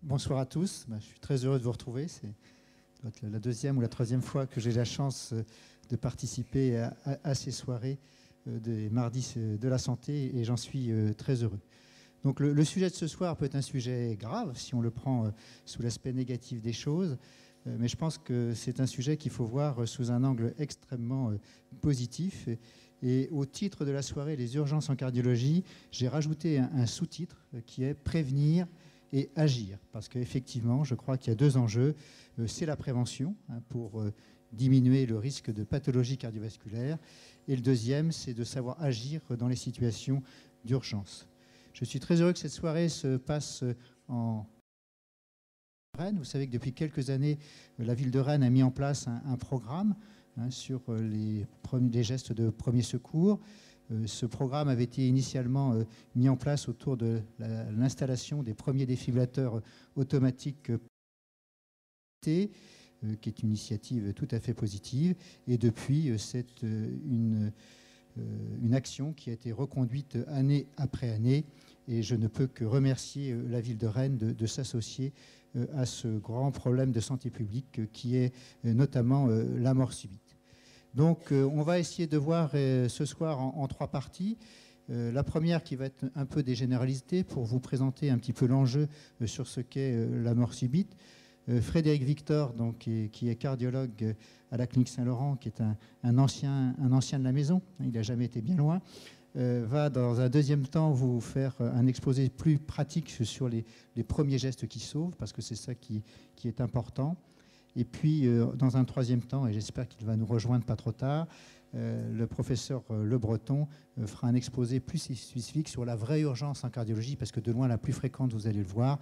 Bonsoir à tous. Je suis très heureux de vous retrouver. C'est la deuxième ou la troisième fois que j'ai la chance de participer à ces soirées des mardis de la santé et j'en suis très heureux. Donc le sujet de ce soir peut être un sujet grave si on le prend sous l'aspect négatif des choses, mais je pense que c'est un sujet qu'il faut voir sous un angle extrêmement positif. Et au titre de la soirée, les urgences en cardiologie, j'ai rajouté un sous-titre qui est « Prévenir et agir ». Parce qu'effectivement, je crois qu'il y a deux enjeux. C'est la prévention pour diminuer le risque de pathologie cardiovasculaire. Et le deuxième, c'est de savoir agir dans les situations d'urgence. Je suis très heureux que cette soirée se passe en Rennes. Vous savez que depuis quelques années, la ville de Rennes a mis en place un programme sur les gestes de premier secours. Ce programme avait été initialement mis en place autour de l'installation des premiers défibrillateurs automatiques qui est une initiative tout à fait positive. Et depuis, c'est une action qui a été reconduite année après année. Et je ne peux que remercier la ville de Rennes de s'associer à ce grand problème de santé publique qui est notamment la mort subite. Donc on va essayer de voir ce soir en trois parties. La première qui va être un peu des généralités pour vous présenter un petit peu l'enjeu sur ce qu'est la mort subite. Frédéric Victor, donc, qui est cardiologue à la clinique Saint-Laurent, qui est un ancien de la maison, il n'a jamais été bien loin, va dans un deuxième temps vous faire un exposé plus pratique sur les premiers gestes qui sauvent, parce que c'est ça qui est important. Et puis, dans un troisième temps, et j'espère qu'il va nous rejoindre pas trop tard, le professeur Le Breton fera un exposé plus spécifique sur la vraie urgence en cardiologie, parce que de loin la plus fréquente, vous allez le voir,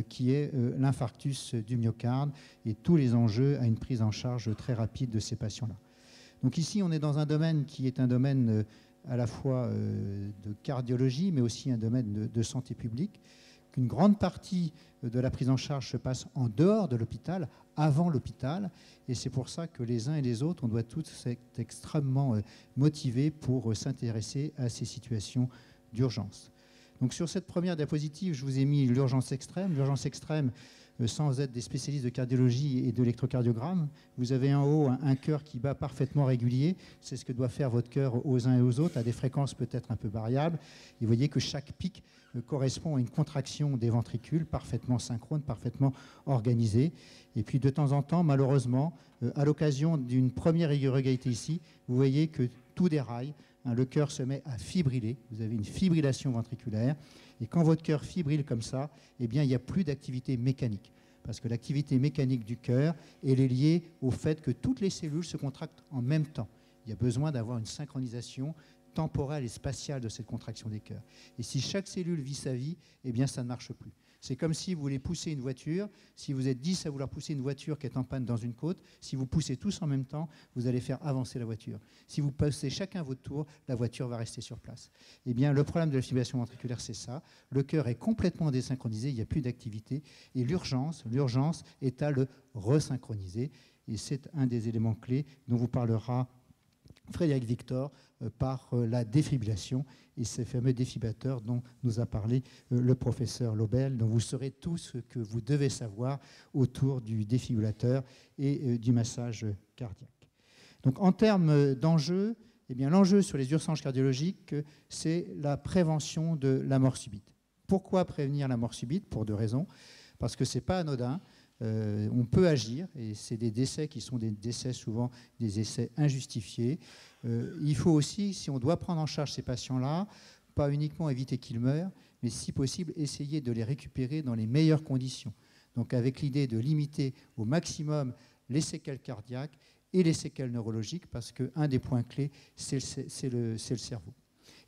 qui est l'infarctus du myocarde et tous les enjeux à une prise en charge très rapide de ces patients-là. Donc ici, on est dans un domaine qui est un domaine à la fois de cardiologie, mais aussi un domaine de santé publique. Une grande partie de la prise en charge se passe en dehors de l'hôpital, avant l'hôpital, et c'est pour ça que les uns et les autres, on doit tous être extrêmement motivés pour s'intéresser à ces situations d'urgence. Donc sur cette première diapositive, je vous ai mis l'urgence extrême. L'urgence extrême, sans être des spécialistes de cardiologie et d'électrocardiogramme, vous avez en haut un cœur qui bat parfaitement régulier. C'est ce que doit faire votre cœur aux uns et aux autres, à des fréquences peut-être un peu variables. Et vous voyez que chaque pic correspond à une contraction des ventricules parfaitement synchrone, parfaitement organisée. Et puis de temps en temps, malheureusement, à l'occasion d'une première irrégularité ici, vous voyez que tout déraille. Le cœur se met à fibriller. Vous avez une fibrillation ventriculaire. Et quand votre cœur fibrille comme ça, eh bien, il n'y a plus d'activité mécanique. Parce que l'activité mécanique du cœur, elle est liée au fait que toutes les cellules se contractent en même temps. Il y a besoin d'avoir une synchronisation temporelle et spatiale de cette contraction des cœurs. Et si chaque cellule vit sa vie, eh bien, ça ne marche plus. C'est comme si vous voulez pousser une voiture. Si vous êtes 10 à vouloir pousser une voiture qui est en panne dans une côte, si vous poussez tous en même temps, vous allez faire avancer la voiture. Si vous poussez chacun votre tour, la voiture va rester sur place. Eh bien, le problème de la fibrillation ventriculaire, c'est ça. Le cœur est complètement désynchronisé, il n'y a plus d'activité. Et l'urgence est à le resynchroniser. Et c'est un des éléments clés dont vous parlera Frédéric Victor par la défibrillation et ces fameux défibrillateurs dont nous a parlé le professeur Lobel, dont vous saurez tout ce que vous devez savoir autour du défibrillateur et du massage cardiaque. Donc en termes d'enjeux, eh bien, l'enjeu sur les urgences cardiologiques, c'est la prévention de la mort subite. Pourquoi prévenir la mort subite? Pour deux raisons. Parce que ce n'est pas anodin. On peut agir, et c'est des décès qui sont des décès souvent des essais injustifiés. Il faut aussi, si on doit prendre en charge ces patients-là, pas uniquement éviter qu'ils meurent, mais si possible, essayer de les récupérer dans les meilleures conditions. Donc avec l'idée de limiter au maximum les séquelles cardiaques et les séquelles neurologiques, parce qu'un des points clés, c'est le cerveau.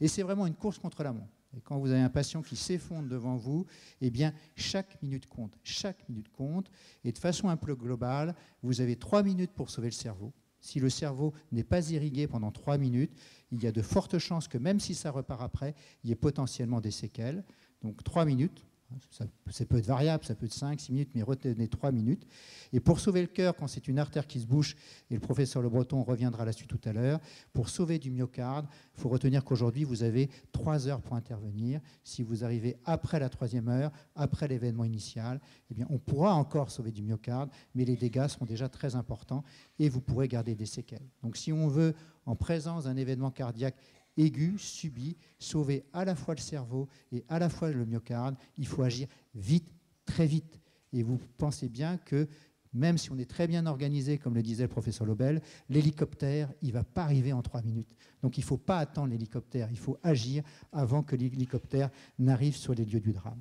Et c'est vraiment une course contre la montre. Et quand vous avez un patient qui s'effondre devant vous, eh bien, chaque minute compte. Chaque minute compte. Et de façon un peu globale, vous avez 3 minutes pour sauver le cerveau. Si le cerveau n'est pas irrigué pendant 3 minutes, il y a de fortes chances que même si ça repart après, il y ait potentiellement des séquelles. Donc 3 minutes, Ça peut être variable, ça peut être 5, 6 minutes, mais retenez 3 minutes. Et pour sauver le cœur, quand c'est une artère qui se bouche, et le professeur Le Breton reviendra là-dessus tout à l'heure, pour sauver du myocarde, il faut retenir qu'aujourd'hui, vous avez 3 heures pour intervenir. Si vous arrivez après la 3e heure, après l'événement initial, eh bien, on pourra encore sauver du myocarde, mais les dégâts seront déjà très importants et vous pourrez garder des séquelles. Donc si on veut, en présence d'un événement cardiaque aigu, subi, sauver à la fois le cerveau et à la fois le myocarde, il faut agir vite, très vite. Et vous pensez bien que même si on est très bien organisé, comme le disait le professeur Lobel, l'hélicoptère, il ne va pas arriver en 3 minutes. Donc il ne faut pas attendre l'hélicoptère, il faut agir avant que l'hélicoptère n'arrive sur les lieux du drame.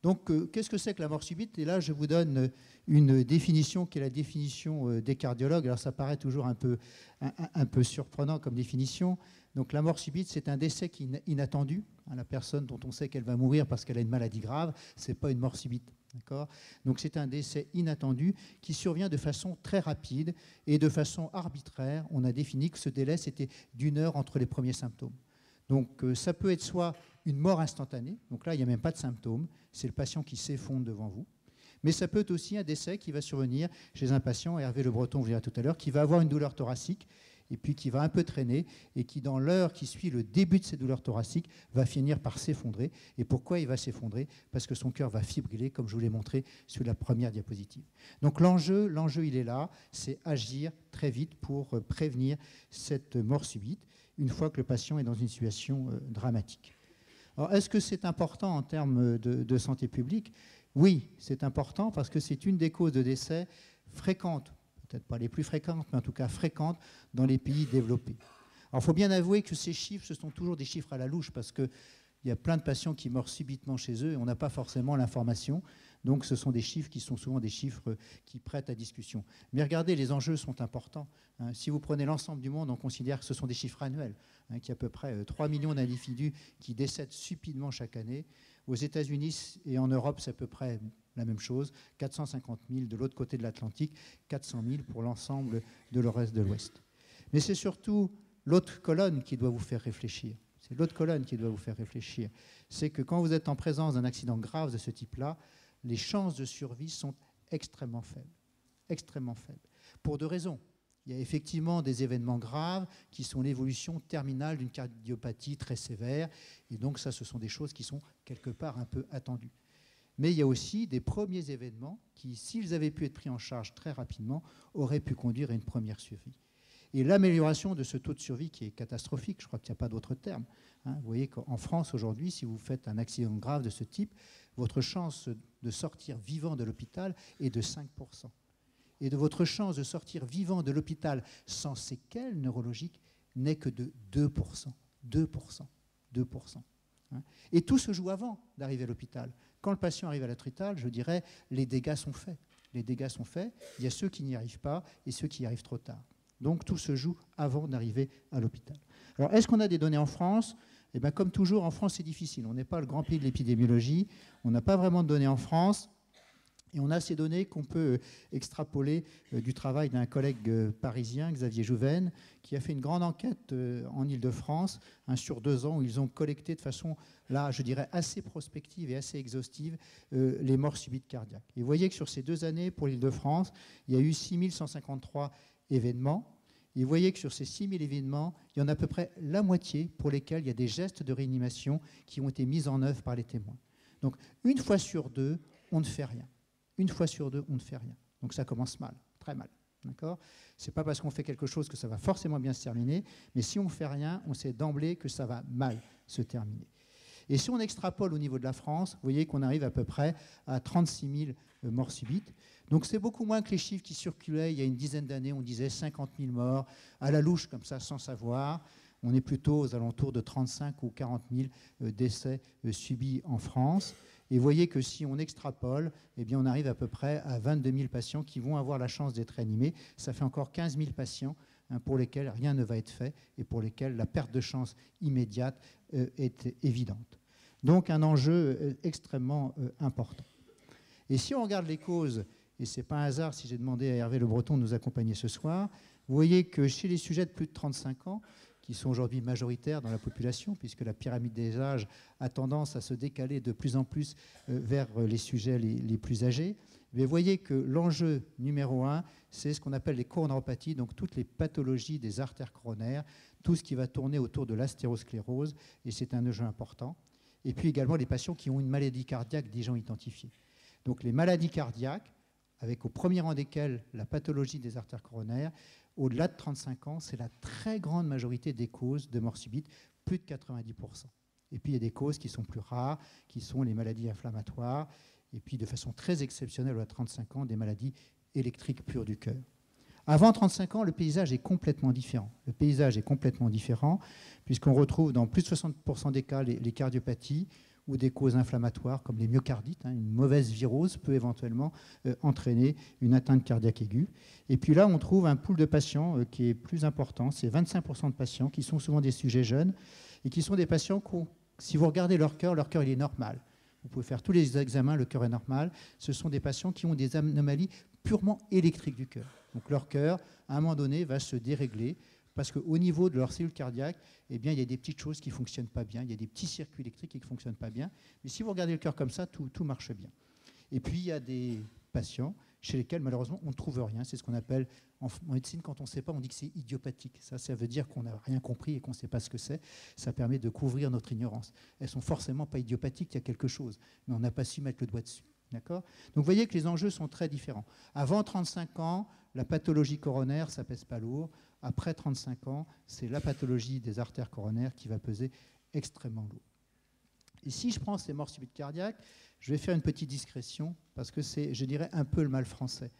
Donc, qu'est-ce que c'est que la mort subite? Et là, je vous donne une définition qui est la définition des cardiologues. Alors, ça paraît toujours un peu surprenant comme définition. Donc, la mort subite, c'est un décès inattendu. La personne dont on sait qu'elle va mourir parce qu'elle a une maladie grave, ce n'est pas une mort subite. Donc, c'est un décès inattendu qui survient de façon très rapide et de façon arbitraire. On a défini que ce délai, c'était d'1 heure entre les premiers symptômes. Donc, ça peut être soit une mort instantanée, donc là, il n'y a même pas de symptômes, c'est le patient qui s'effondre devant vous. Mais ça peut être aussi un décès qui va survenir chez un patient, Hervé Le Breton vous dira tout à l'heure, qui va avoir une douleur thoracique et puis qui va un peu traîner et qui, dans l'heure qui suit le début de ces douleurs thoraciques, va finir par s'effondrer. Et pourquoi il va s'effondrer? Parce que son cœur va fibriller, comme je vous l'ai montré sur la première diapositive. Donc l'enjeu, il est là, c'est agir très vite pour prévenir cette mort subite, une fois que le patient est dans une situation dramatique. Alors, est-ce que c'est important en termes de santé publique? Oui, c'est important parce que c'est une des causes de décès fréquentes, peut-être pas les plus fréquentes, mais en tout cas fréquentes dans les pays développés. Alors, il faut bien avouer que ces chiffres, ce sont toujours des chiffres à la louche parce qu'il y a plein de patients qui meurent subitement chez eux et on n'a pas forcément l'information. Donc, ce sont des chiffres qui sont souvent des chiffres qui prêtent à discussion. Mais regardez, les enjeux sont importants. Si vous prenez l'ensemble du monde, on considère que ce sont des chiffres annuels, qu'il y a à peu près 3 millions d'individus qui décèdent stupidement chaque année. Aux États-Unis et en Europe, c'est à peu près la même chose. 450 000 de l'autre côté de l'Atlantique, 400 000 pour l'ensemble de le reste de l'Ouest. Mais c'est surtout l'autre colonne qui doit vous faire réfléchir. C'est l'autre colonne qui doit vous faire réfléchir. C'est que quand vous êtes en présence d'un accident grave de ce type-là, les chances de survie sont extrêmement faibles. Extrêmement faibles. Pour 2 raisons. Il y a effectivement des événements graves qui sont l'évolution terminale d'une cardiopathie très sévère. Et donc ça, ce sont des choses qui sont quelque part un peu attendues. Mais il y a aussi des premiers événements qui, s'ils avaient pu être pris en charge très rapidement, auraient pu conduire à une première survie. Et l'amélioration de ce taux de survie qui est catastrophique, je crois qu'il n'y a pas d'autre terme. Vous voyez qu'en France, aujourd'hui, si vous faites un accident grave de ce type, votre chance de sortir vivant de l'hôpital est de 5%. Et de votre chance de sortir vivant de l'hôpital sans séquelles neurologiques n'est que de 2%. 2%. 2%. Et tout se joue avant d'arriver à l'hôpital. Quand le patient arrive à l'hôpital, je dirais, les dégâts sont faits. Les dégâts sont faits. Il y a ceux qui n'y arrivent pas et ceux qui y arrivent trop tard. Donc tout se joue avant d'arriver à l'hôpital. Alors, est-ce qu'on a des données en France? Eh bien, comme toujours, en France, c'est difficile. On n'est pas le grand pays de l'épidémiologie. On n'a pas vraiment de données en France. Et on a ces données qu'on peut extrapoler du travail d'un collègue parisien, Xavier Jouven, qui a fait une grande enquête en Île-de-France, sur 2 ans, où ils ont collecté de façon, là, je dirais, assez prospective et assez exhaustive, les morts subites cardiaques. Et vous voyez que sur ces 2 années, pour l'Île-de-France, il y a eu 6153 événements. Et vous voyez que sur ces 6000 événements, il y en a à peu près la moitié pour lesquels il y a des gestes de réanimation qui ont été mis en œuvre par les témoins. Donc, 1 fois sur 2, on ne fait rien. 1 fois sur 2, on ne fait rien. Donc ça commence mal, très mal. Ce n'est pas parce qu'on fait quelque chose que ça va forcément bien se terminer, mais si on ne fait rien, on sait d'emblée que ça va mal se terminer. Et si on extrapole au niveau de la France, vous voyez qu'on arrive à peu près à 36 000 morts subites. Donc c'est beaucoup moins que les chiffres qui circulaient il y a une dizaine d'années. On disait 50 000 morts, à la louche comme ça, sans savoir. On est plutôt aux alentours de 35 ou 40 000 décès subis en France. Et vous voyez que si on extrapole, eh bien on arrive à peu près à 22 000 patients qui vont avoir la chance d'être réanimés. Ça fait encore 15 000 patients pour lesquels rien ne va être fait et pour lesquels la perte de chance immédiate est évidente. Donc un enjeu extrêmement important. Et si on regarde les causes, et ce n'est pas un hasard si j'ai demandé à Hervé Le Breton de nous accompagner ce soir, vous voyez que chez les sujets de plus de 35 ans, qui sont aujourd'hui majoritaires dans la population, puisque la pyramide des âges a tendance à se décaler de plus en plus vers les sujets les plus âgés. Mais vous voyez que l'enjeu numéro 1, c'est ce qu'on appelle les coronariopathies, donc toutes les pathologies des artères coronaires, tout ce qui va tourner autour de l'astérosclérose, et c'est un enjeu important. Et puis également les patients qui ont une maladie cardiaque déjà identifiée. Donc les maladies cardiaques, avec au premier rang desquelles la pathologie des artères coronaires, au-delà de 35 ans, c'est la très grande majorité des causes de mort subite, plus de 90%. Et puis il y a des causes qui sont plus rares, qui sont les maladies inflammatoires, et puis de façon très exceptionnelle, à 35 ans, des maladies électriques pures du cœur. Avant 35 ans, le paysage est complètement différent. Le paysage est complètement différent, puisqu'on retrouve dans plus de 60% des cas les cardiopathies ou des causes inflammatoires comme les myocardites. Une mauvaise virose peut éventuellement entraîner une atteinte cardiaque aiguë. Et puis là, on trouve un pool de patients qui est plus important. C'est 25% de patients qui sont souvent des sujets jeunes et qui sont des patients qui, si vous regardez leur cœur il est normal. Vous pouvez faire tous les examens, le cœur est normal. Ce sont des patients qui ont des anomalies purement électriques du cœur. Donc leur cœur, à un moment donné, va se dérégler parce qu'au niveau de leur cellule cardiaque, eh bien, il y a des petites choses qui ne fonctionnent pas bien, il y a des petits circuits électriques qui ne fonctionnent pas bien. Mais si vous regardez le cœur comme ça, tout marche bien. Et puis, il y a des patients chez lesquels, malheureusement, on ne trouve rien. C'est ce qu'on appelle, en médecine, quand on ne sait pas, on dit que c'est idiopathique. Ça veut dire qu'on n'a rien compris et qu'on ne sait pas ce que c'est. Ça permet de couvrir notre ignorance. Elles ne sont forcément pas idiopathiques, il y a quelque chose. Mais on n'a pas su mettre le doigt dessus. D'accord ? Donc vous voyez que les enjeux sont très différents. Avant 35 ans, la pathologie coronaire, ça ne pèse pas lourd. Après 35 ans, c'est la pathologie des artères coronaires qui va peser extrêmement lourd. Et si je prends ces morts subites cardiaques, je vais faire une petite discrétion parce que c'est, je dirais, un peu le mal français.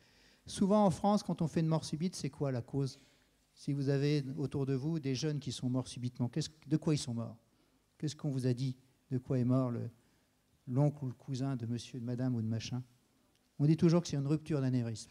Souvent en France, quand on fait une mort subite, c'est quoi la cause ? Si vous avez autour de vous des jeunes qui sont morts subitement, de quoi ils sont morts ? Qu'est-ce qu'on vous a dit ? De quoi est mort l'oncle ou le cousin de monsieur, de madame ou de machin? On dit toujours que c'est une rupture d'anévrisme.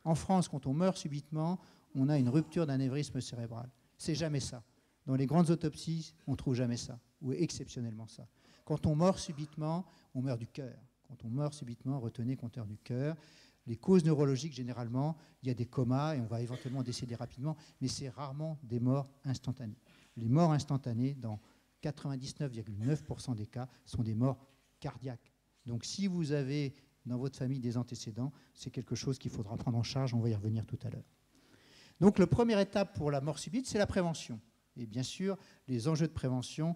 En France, quand on meurt subitement, on a une rupture d'anévrisme cérébral. C'est jamais ça. Dans les grandes autopsies, on ne trouve jamais ça, ou exceptionnellement ça. Quand on meurt subitement, on meurt du cœur. Quand on meurt subitement, retenez qu'on meurt du cœur. Les causes neurologiques, généralement, il y a des comas et on va éventuellement décéder rapidement, mais c'est rarement des morts instantanées. Les morts instantanées, dans 99,9% des cas, sont des morts cardiaques. Donc si vous avez dans votre famille des antécédents, c'est quelque chose qu'il faudra prendre en charge, on va y revenir tout à l'heure. Donc la première étape pour la mort subite, c'est la prévention. Et bien sûr, les enjeux de prévention,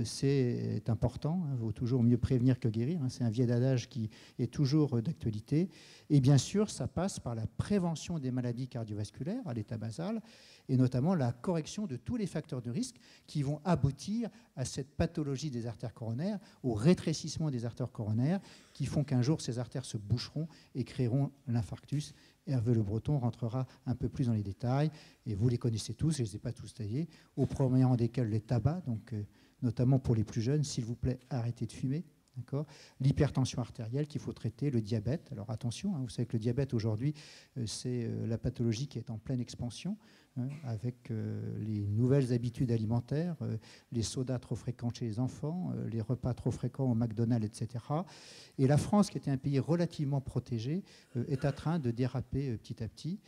c'est important. Il vaut toujours mieux prévenir que guérir. C'est un vieil adage qui est toujours d'actualité. Et bien sûr, ça passe par la prévention des maladies cardiovasculaires à l'état basal et notamment la correction de tous les facteurs de risque qui vont aboutir à cette pathologie des artères coronaires, au rétrécissement des artères coronaires qui font qu'un jour, ces artères se boucheront et créeront l'infarctus. Hervé Le Breton rentrera un peu plus dans les détails, et vous les connaissez tous, je ne les ai pas tous taillés, au premier rang desquels les tabacs, donc notamment pour les plus jeunes, s'il vous plaît, arrêtez de fumer. L'hypertension artérielle qu'il faut traiter, le diabète. Alors attention, vous savez que le diabète aujourd'hui, c'est la pathologie qui est en pleine expansion, avec les nouvelles habitudes alimentaires, les sodas trop fréquents chez les enfants, les repas trop fréquents au McDonald's, etc. Et la France, qui était un pays relativement protégé, est en train de déraper petit à petit.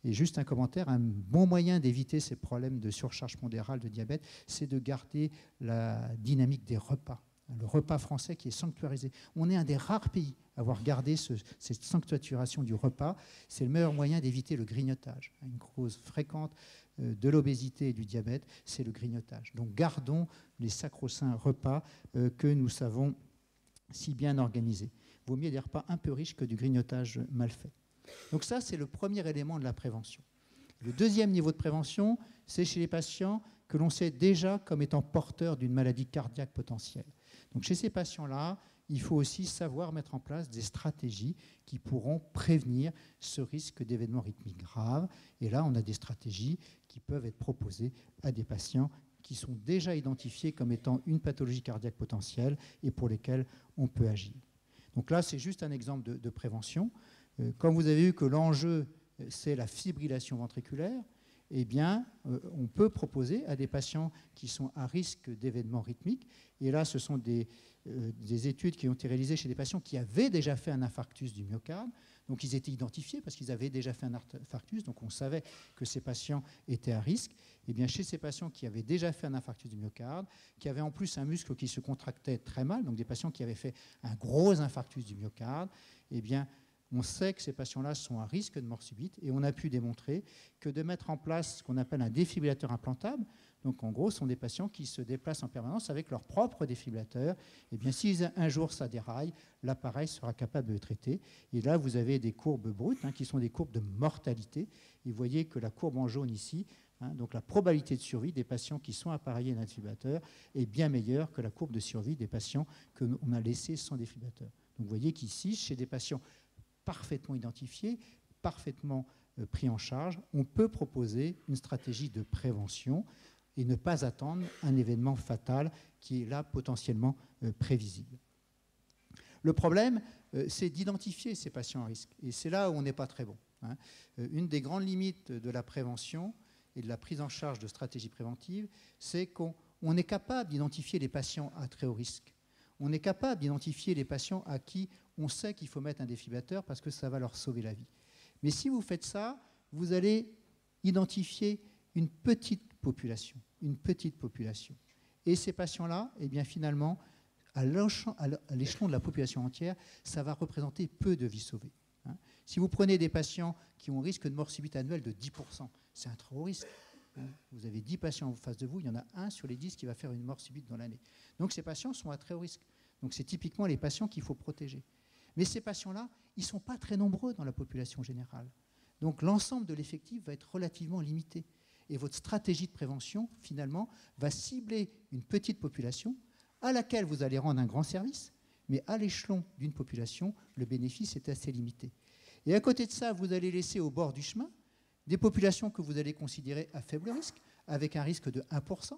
Et juste un commentaire, un bon moyen d'éviter ces problèmes de surcharge pondérale de diabète, c'est de garder la dynamique des repas. Le repas français qui est sanctuarisé. On est un des rares pays à avoir gardé cette sanctuarisation du repas. C'est le meilleur moyen d'éviter le grignotage. Une cause fréquente de l'obésité et du diabète, c'est le grignotage. Donc gardons les sacro-saints repas que nous savons si bien organiser. Il vaut mieux des repas un peu riches que du grignotage mal fait. Donc ça, c'est le premier élément de la prévention. Le deuxième niveau de prévention, c'est chez les patients que l'on sait déjà comme étant porteurs d'une maladie cardiaque potentielle. Donc chez ces patients-là, il faut aussi savoir mettre en place des stratégies qui pourront prévenir ce risque d'événements rythmiques graves. Et là, on a des stratégies qui peuvent être proposées à des patients qui sont déjà identifiés comme étant une pathologie cardiaque potentielle et pour lesquels on peut agir. Donc là, c'est juste un exemple de prévention. Comme vous avez vu que l'enjeu, c'est la fibrillation ventriculaire, eh bien, on peut proposer à des patients qui sont à risque d'événements rythmiques, et là, ce sont des études qui ont été réalisées chez des patients qui avaient déjà fait un infarctus du myocarde, Donc ils étaient identifiés parce qu'ils avaient déjà fait un infarctus, donc on savait que ces patients étaient à risque. Et bien chez ces patients qui avaient déjà fait un infarctus du myocarde, qui avaient en plus un muscle qui se contractait très mal, donc des patients qui avaient fait un gros infarctus du myocarde, eh bien on sait que ces patients-là sont à risque de mort subite et on a pu démontrer que de mettre en place ce qu'on appelle un défibrillateur implantable, donc en gros ce sont des patients qui se déplacent en permanence avec leur propre défibrillateur, et bien si un jour ça déraille, l'appareil sera capable de le traiter. Et là vous avez des courbes brutes qui sont des courbes de mortalité. Et vous voyez que la courbe en jaune ici, donc la probabilité de survie des patients qui sont appareillés d'un défibrillateur est bien meilleure que la courbe de survie des patients qu'on a laissés sans défibrillateur. Donc vous voyez qu'ici, chez des patients parfaitement identifiés, parfaitement pris en charge, on peut proposer une stratégie de prévention et ne pas attendre un événement fatal qui est là potentiellement prévisible. Le problème, c'est d'identifier ces patients à risque. Et c'est là où on n'est pas très bon. Une des grandes limites de la prévention et de la prise en charge de stratégies préventives, c'est qu'on est capable d'identifier les patients à très haut risque. On est capable d'identifier les patients à qui on sait qu'il faut mettre un défibrillateur parce que ça va leur sauver la vie. Mais si vous faites ça, vous allez identifier une petite population. Et ces patients-là, eh bien finalement, à l'échelon de la population entière, ça va représenter peu de vies sauvées. Si vous prenez des patients qui ont un risque de mort subite annuel de 10%, c'est un très haut risque. Vous avez 10 patients en face de vous, il y en a un sur les 10 qui va faire une mort subite dans l'année. Donc ces patients sont à très haut risque. Donc c'est typiquement les patients qu'il faut protéger. Mais ces patients-là, ils ne sont pas très nombreux dans la population générale. Donc l'ensemble de l'effectif va être relativement limité. Et votre stratégie de prévention, finalement, va cibler une petite population à laquelle vous allez rendre un grand service, mais à l'échelon d'une population, le bénéfice est assez limité. Et à côté de ça, vous allez laisser au bord du chemin des populations que vous allez considérer à faible risque, avec un risque de 1%.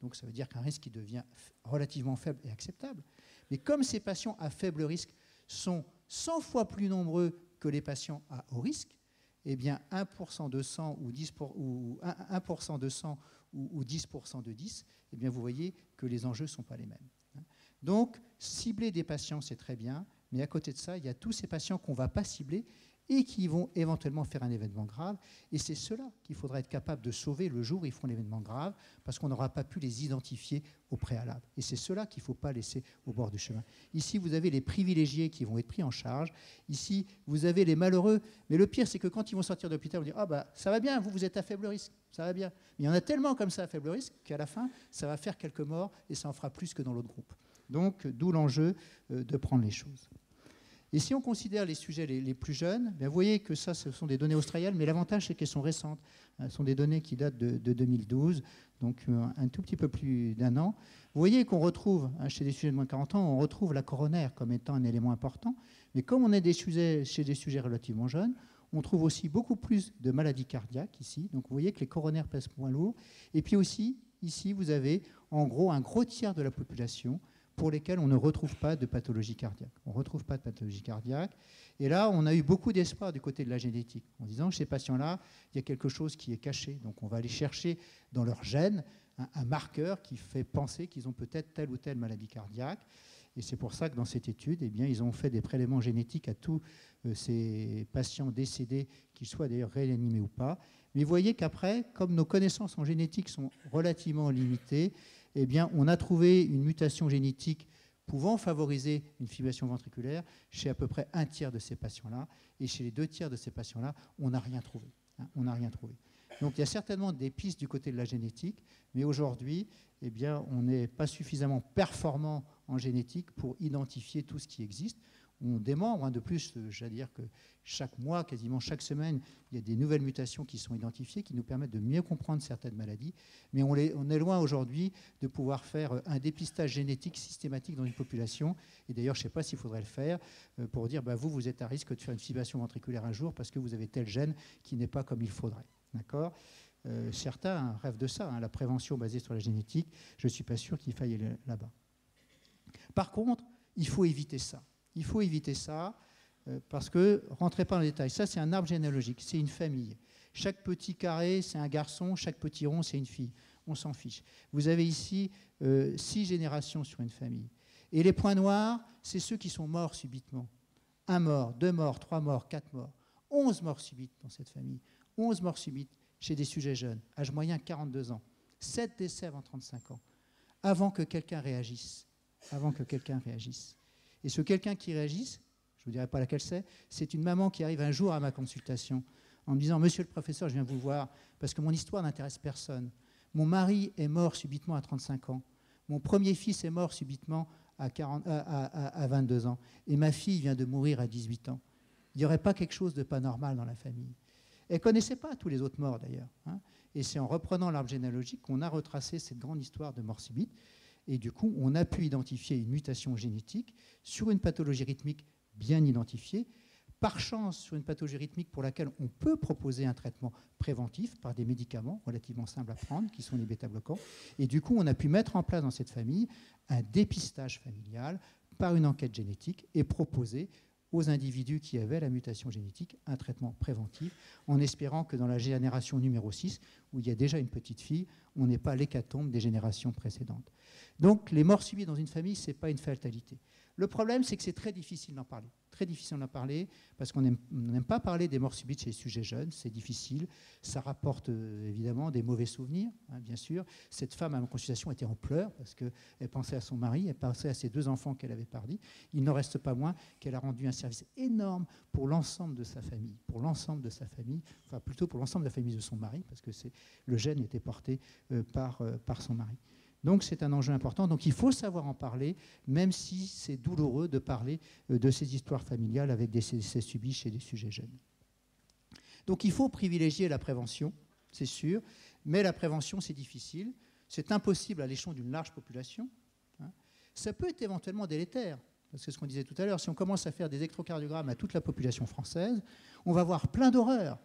Donc ça veut dire qu'un risque qui devient relativement faible et acceptable. Mais comme ces patients à faible risque sont 100 fois plus nombreux que les patients à haut risque, eh bien 1% de 100 ou 1% de 100 ou 10% de 10, eh bien vous voyez que les enjeux ne sont pas les mêmes. Donc cibler des patients, c'est très bien, mais à côté de ça, il y a tous ces patients qu'on ne va pas cibler et qui vont éventuellement faire un événement grave. Et c'est ceux-là qu'il faudra être capable de sauver le jour où ils font l'événement grave, parce qu'on n'aura pas pu les identifier au préalable. Et c'est ceux-là qu'il ne faut pas laisser au bord du chemin. Ici, vous avez les privilégiés qui vont être pris en charge. Ici, vous avez les malheureux. Mais le pire, c'est que quand ils vont sortir de l'hôpital, on va dire « Ah bah, ça va bien, vous êtes à faible risque, ça va bien. » Mais il y en a tellement comme ça à faible risque qu'à la fin, ça va faire quelques morts et ça en fera plus que dans l'autre groupe. Donc, d'où l'enjeu de prendre les choses. Et si on considère les sujets les plus jeunes, bien vous voyez que ça, ce sont des données australiennes, mais l'avantage, c'est qu'elles sont récentes. Ce sont des données qui datent de 2012, donc un tout petit peu plus d'un an. Vous voyez qu'on retrouve, chez des sujets de moins de 40 ans, on retrouve la coronaire comme étant un élément important. Mais comme on est chez des sujets relativement jeunes, on trouve aussi beaucoup plus de maladies cardiaques ici. Donc vous voyez que les coronaires pèsent moins lourd. Et puis aussi, ici, vous avez en gros un gros tiers de la population pour lesquels on ne retrouve pas de pathologie cardiaque. On ne retrouve pas de pathologie cardiaque. Et là, on a eu beaucoup d'espoir du côté de la génétique, en disant que chez ces patients-là, il y a quelque chose qui est caché. Donc on va aller chercher dans leur gène un marqueur qui fait penser qu'ils ont peut-être telle ou telle maladie cardiaque. Et c'est pour ça que dans cette étude, eh bien, ils ont fait des prélèvements génétiques à tous ces patients décédés, qu'ils soient d'ailleurs réanimés ou pas. Mais vous voyez qu'après, comme nos connaissances en génétique sont relativement limitées, eh bien, on a trouvé une mutation génétique pouvant favoriser une fibrillation ventriculaire chez à peu près un tiers de ces patients-là. Et chez les 2 tiers de ces patients-là, on n'a rien trouvé. On n'a rien trouvé. Donc il y a certainement des pistes du côté de la génétique, mais aujourd'hui, eh bien, on n'est pas suffisamment performant en génétique pour identifier tout ce qui existe. On démembre, de plus, j'allais dire que chaque mois, quasiment chaque semaine, il y a des nouvelles mutations qui sont identifiées, qui nous permettent de mieux comprendre certaines maladies. Mais on est loin aujourd'hui de pouvoir faire un dépistage génétique systématique dans une population. Et d'ailleurs, je ne sais pas s'il faudrait le faire pour dire vous êtes à risque de faire une fibrillation ventriculaire un jour parce que vous avez tel gène qui n'est pas comme il faudrait. D'accord ? Certains rêvent de ça, la prévention basée sur la génétique. Je ne suis pas sûr qu'il faille aller là-bas. Par contre, il faut éviter ça. Il faut éviter ça parce que, rentrez pas dans les détails, ça c'est un arbre généalogique, c'est une famille. Chaque petit carré, c'est un garçon, chaque petit rond, c'est une fille. On s'en fiche. Vous avez ici 6 générations sur une famille. Et les points noirs, c'est ceux qui sont morts subitement. 1 mort, 2 morts, 3 morts, 4 morts. 11 morts subites dans cette famille. 11 morts subites chez des sujets jeunes, âge moyen 42 ans. 7 décès avant 35 ans. Avant que quelqu'un réagisse. Avant que quelqu'un réagisse. Et ce quelqu'un qui réagisse, je ne vous dirai pas laquelle c'est une maman qui arrive un jour à ma consultation en me disant « Monsieur le professeur, je viens vous voir parce que mon histoire n'intéresse personne. Mon mari est mort subitement à 35 ans. Mon premier fils est mort subitement à 22 ans. Et ma fille vient de mourir à 18 ans. Il n'y aurait pas quelque chose de pas normal dans la famille. » Elle ne connaissait pas tous les autres morts d'ailleurs. Hein. Et c'est en reprenant l'arbre généalogique qu'on a retracé cette grande histoire de mort subite. Et du coup, on a pu identifier une mutation génétique sur une pathologie rythmique bien identifiée, par chance sur une pathologie rythmique pour laquelle on peut proposer un traitement préventif par des médicaments relativement simples à prendre, qui sont les bêta-bloquants. Et du coup, on a pu mettre en place dans cette famille un dépistage familial par une enquête génétique et proposer aux individus qui avaient la mutation génétique un traitement préventif, en espérant que dans la génération numéro 6, où il y a déjà une petite fille, on n'ait pas l'hécatombe des générations précédentes. Donc les morts subies dans une famille, ce n'est pas une fatalité. Le problème, c'est que c'est très difficile d'en parler. Très difficile d'en parler, parce qu'on n'aime pas parler des morts subites chez les sujets jeunes, c'est difficile. Ça rapporte évidemment des mauvais souvenirs, hein, bien sûr. Cette femme à ma consultation était en pleurs, parce qu'elle pensait à son mari, elle pensait à ses 2 enfants qu'elle avait perdus. Il n'en reste pas moins qu'elle a rendu un service énorme pour l'ensemble de sa famille, enfin plutôt pour l'ensemble de la famille de son mari, parce que le gène était porté par son mari. Donc c'est un enjeu important. Donc il faut savoir en parler, même si c'est douloureux de parler de ces histoires familiales avec des décès subis chez des sujets jeunes. Donc il faut privilégier la prévention, c'est sûr, mais la prévention c'est difficile, c'est impossible à l'échelon d'une large population. Hein. Ça peut être éventuellement délétère, parce que ce qu'on disait tout à l'heure, si on commence à faire des électrocardiogrammes à toute la population française, on va voir plein d'horreurs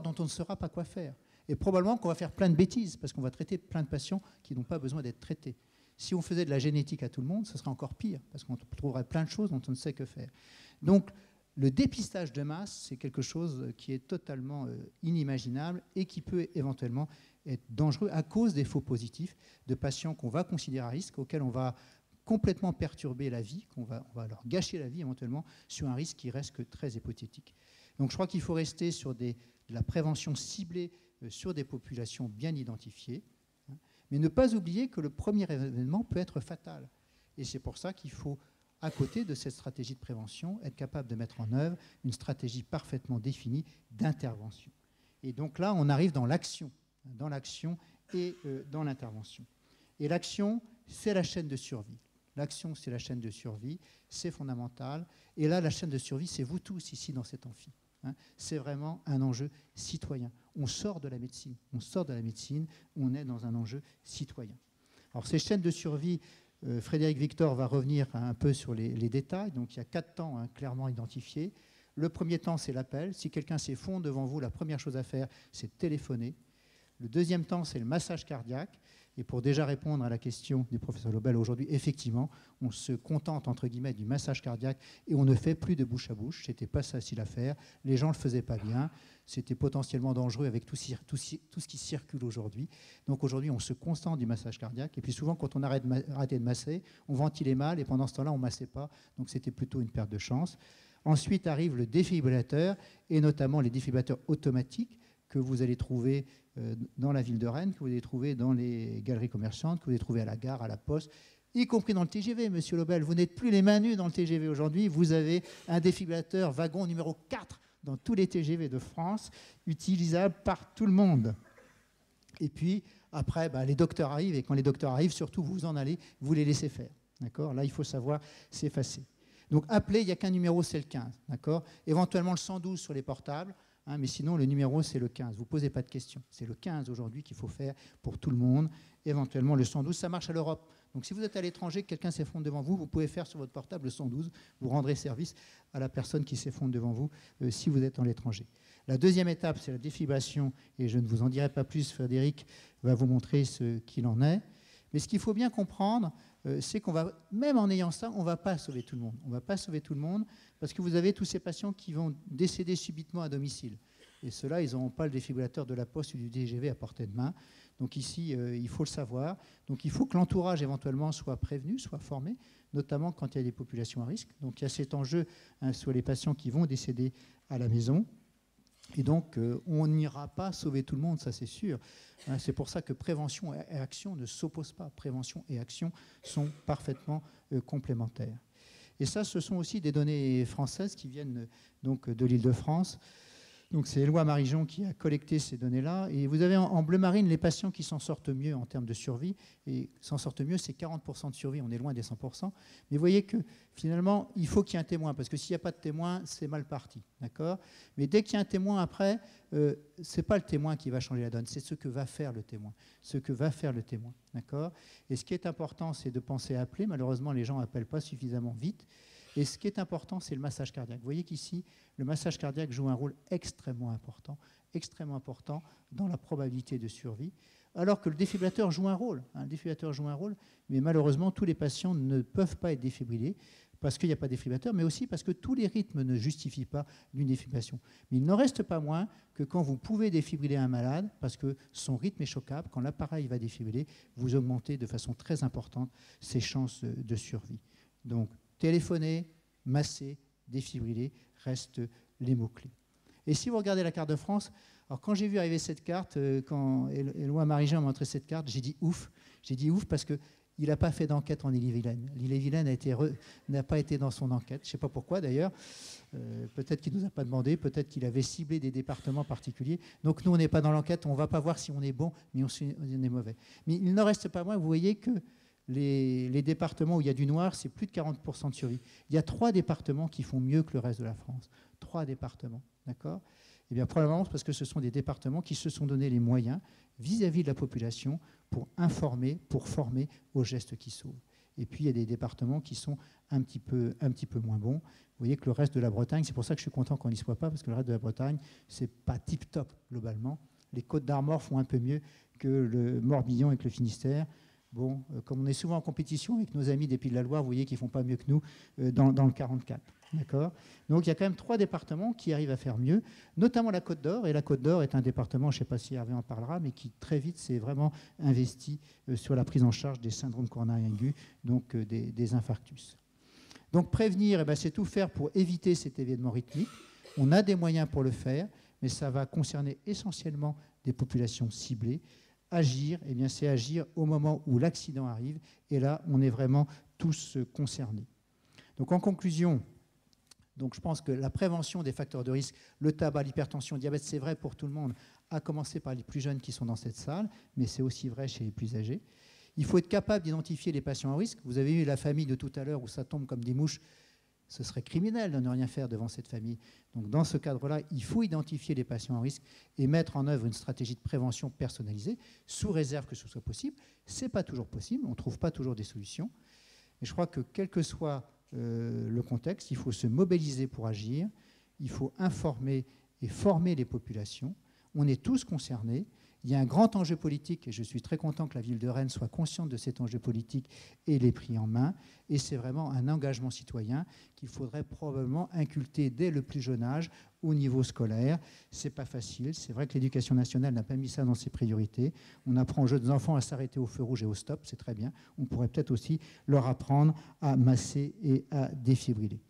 dont on ne saura pas quoi faire. Et probablement qu'on va faire plein de bêtises, parce qu'on va traiter plein de patients qui n'ont pas besoin d'être traités. Si on faisait de la génétique à tout le monde, ce serait encore pire, parce qu'on trouverait plein de choses dont on ne sait que faire. Donc, le dépistage de masse, c'est quelque chose qui est totalement inimaginable et qui peut éventuellement être dangereux à cause des faux positifs de patients qu'on va considérer à risque, auxquels on va complètement perturber la vie, on va leur gâcher la vie éventuellement sur un risque qui reste que très hypothétique. Donc, je crois qu'il faut rester sur de la prévention ciblée sur des populations bien identifiées, hein, mais ne pas oublier que le premier événement peut être fatal. Et c'est pour ça qu'il faut, à côté de cette stratégie de prévention, être capable de mettre en œuvre une stratégie parfaitement définie d'intervention. Et donc là, on arrive dans l'action et dans l'intervention. Et l'action, c'est la chaîne de survie. L'action, c'est la chaîne de survie, c'est fondamental. Et là, la chaîne de survie, c'est vous tous ici dans cet amphi. Hein, c'est vraiment un enjeu citoyen. On sort de la médecine, on est dans un enjeu citoyen. Alors ces chaînes de survie, Frédéric Victor va revenir un peu sur les détails. Donc il y a 4 temps clairement identifiés. Le premier temps, c'est l'appel. Si quelqu'un s'effondre devant vous, la première chose à faire, c'est de téléphoner. Le deuxième temps, c'est le massage cardiaque. Et pour déjà répondre à la question du professeur Lobel aujourd'hui, effectivement, on se contente, entre guillemets, du massage cardiaque et on ne fait plus de bouche à bouche. Ce n'était pas facile à faire. Les gens ne le faisaient pas bien. C'était potentiellement dangereux avec tout ce qui circule aujourd'hui. Donc aujourd'hui, on se contente du massage cardiaque. Et puis souvent, quand on arrêtait de masser, on ventilait mal et pendant ce temps-là, on ne massait pas. Donc c'était plutôt une perte de chance. Ensuite arrive le défibrillateur et notamment les défibrillateurs automatiques que vous allez trouver dans la ville de Rennes, que vous allez trouver dans les galeries commerçantes, que vous allez trouver à la gare, à la poste, y compris dans le TGV, monsieur Lobel. Vous n'êtes plus les mains nues dans le TGV aujourd'hui. Vous avez un défibrillateur wagon numéro 4 dans tous les TGV de France, utilisable par tout le monde. Et puis, après, les docteurs arrivent, et quand les docteurs arrivent, surtout, vous en allez, vous les laissez faire. D'accord ? Là, il faut savoir s'effacer. Donc, appelez, il n'y a qu'un numéro, c'est le 15. D'accord ? Éventuellement, le 112 sur les portables. Hein, mais sinon, le numéro, c'est le 15. Vous ne posez pas de questions. C'est le 15 aujourd'hui qu'il faut faire pour tout le monde. Éventuellement, le 112, ça marche à l'Europe. Donc, si vous êtes à l'étranger, quelqu'un s'effondre devant vous, vous pouvez faire sur votre portable le 112. Vous rendrez service à la personne qui s'effondre devant vous si vous êtes à l'étranger. La deuxième étape, c'est la défibrillation. Et je ne vous en dirai pas plus. Frédéric va vous montrer ce qu'il en est. Mais ce qu'il faut bien comprendre, c'est qu'on va, même en ayant ça, on ne va pas sauver tout le monde. On ne va pas sauver tout le monde parce que vous avez tous ces patients qui vont décéder subitement à domicile. Et ceux-là, ils n'auront pas le défibrillateur de la Poste ou du TGV à portée de main. Donc ici, il faut le savoir. Donc il faut que l'entourage éventuellement soit prévenu, soit formé, notamment quand il y a des populations à risque. Donc il y a cet enjeu sur les patients qui vont décéder à la maison. Et donc on n'ira pas sauver tout le monde, ça c'est sûr. C'est pour ça que prévention et action ne s'opposent pas. Prévention et action sont parfaitement complémentaires. Et ça, ce sont aussi des données françaises qui viennent donc de l'Île-de-France. Donc c'est Éloi Marijon qui a collecté ces données-là. Et vous avez en bleu marine les patients qui s'en sortent mieux en termes de survie. Et s'en sortent mieux, c'est 40% de survie. On est loin des 100%. Mais vous voyez que finalement, il faut qu'il y ait un témoin. Parce que s'il n'y a pas de témoin, c'est mal parti. D'accord ? Mais dès qu'il y a un témoin après, ce n'est pas le témoin qui va changer la donne. C'est ce que va faire le témoin. Ce que va faire le témoin. D'accord ? Et ce qui est important, c'est de penser à appeler. Malheureusement, les gens n'appellent pas suffisamment vite. Et ce qui est important, c'est le massage cardiaque. Vous voyez qu'ici, le massage cardiaque joue un rôle extrêmement important dans la probabilité de survie, alors que le défibrillateur joue un rôle. Le défibrillateur joue un rôle, mais malheureusement, tous les patients ne peuvent pas être défibrillés parce qu'il n'y a pas de défibrillateur, mais aussi parce que tous les rythmes ne justifient pas d'une défibrillation. Mais il n'en reste pas moins que quand vous pouvez défibriller un malade, parce que son rythme est choquable, quand l'appareil va défibriller, vous augmentez de façon très importante ses chances de survie. Donc, téléphoner, masser, défibriller restent les mots-clés. Et si vous regardez la carte de France, alors quand j'ai vu arriver cette carte, quand Éloi Marijon m'a montré cette carte, j'ai dit ouf. J'ai dit ouf parce qu'il n'a pas fait d'enquête en Ille-et-Vilaine. L'Ille-et-Vilaine n'a pas été dans son enquête. Je ne sais pas pourquoi d'ailleurs. Peut-être qu'il ne nous a pas demandé, peut-être qu'il avait ciblé des départements particuliers. Donc nous, on n'est pas dans l'enquête, on ne va pas voir si on est bon, mais on est mauvais. Mais il n'en reste pas moins, vous voyez que les départements où il y a du noir, c'est plus de 40% de survie. Il y a 3 départements qui font mieux que le reste de la France. 3 départements, d'accord ? Eh bien, probablement parce que ce sont des départements qui se sont donné les moyens vis-à-vis de la population pour informer, pour former aux gestes qui sauvent. Et puis, il y a des départements qui sont un petit peu moins bons. Vous voyez que le reste de la Bretagne, c'est pour ça que je suis content qu'on n'y soit pas, parce que le reste de la Bretagne, c'est pas tip-top globalement. Les Côtes d'Armor font un peu mieux que le Morbihan et que le Finistère. Bon, comme on est souvent en compétition avec nos amis des Pays de la Loire, vous voyez qu'ils ne font pas mieux que nous dans le 44. D'accord ? Donc il y a quand même 3 départements qui arrivent à faire mieux, notamment la Côte d'Or. Et la Côte d'Or est un département, je ne sais pas si Hervé en parlera, mais qui très vite s'est vraiment investi sur la prise en charge des syndromes coronariens aigus, donc des infarctus. Donc prévenir, c'est tout faire pour éviter cet événement rythmique. On a des moyens pour le faire, mais ça va concerner essentiellement des populations ciblées. Agir, c'est agir au moment où l'accident arrive, et là, on est vraiment tous concernés. Donc en conclusion, donc je pense que la prévention des facteurs de risque, le tabac, l'hypertension, le diabète, c'est vrai pour tout le monde, à commencer par les plus jeunes qui sont dans cette salle, mais c'est aussi vrai chez les plus âgés. Il faut être capable d'identifier les patients à risque. Vous avez eu la famille de tout à l'heure où ça tombe comme des mouches. Ce serait criminel de ne rien faire devant cette famille. Donc dans ce cadre-là, il faut identifier les patients à risque et mettre en œuvre une stratégie de prévention personnalisée, sous réserve que ce soit possible. Ce n'est pas toujours possible, on ne trouve pas toujours des solutions. Mais je crois que quel que soit le contexte, il faut se mobiliser pour agir, il faut informer et former les populations. On est tous concernés. Il y a un grand enjeu politique et je suis très content que la ville de Rennes soit consciente de cet enjeu politique et l'ait pris en main. Et c'est vraiment un engagement citoyen qu'il faudrait probablement inculter dès le plus jeune âge au niveau scolaire. Ce n'est pas facile. C'est vrai que l'éducation nationale n'a pas mis ça dans ses priorités. On apprend aux jeunes enfants à s'arrêter au feu rouge et au stop, c'est très bien. On pourrait peut-être aussi leur apprendre à masser et à défibriller.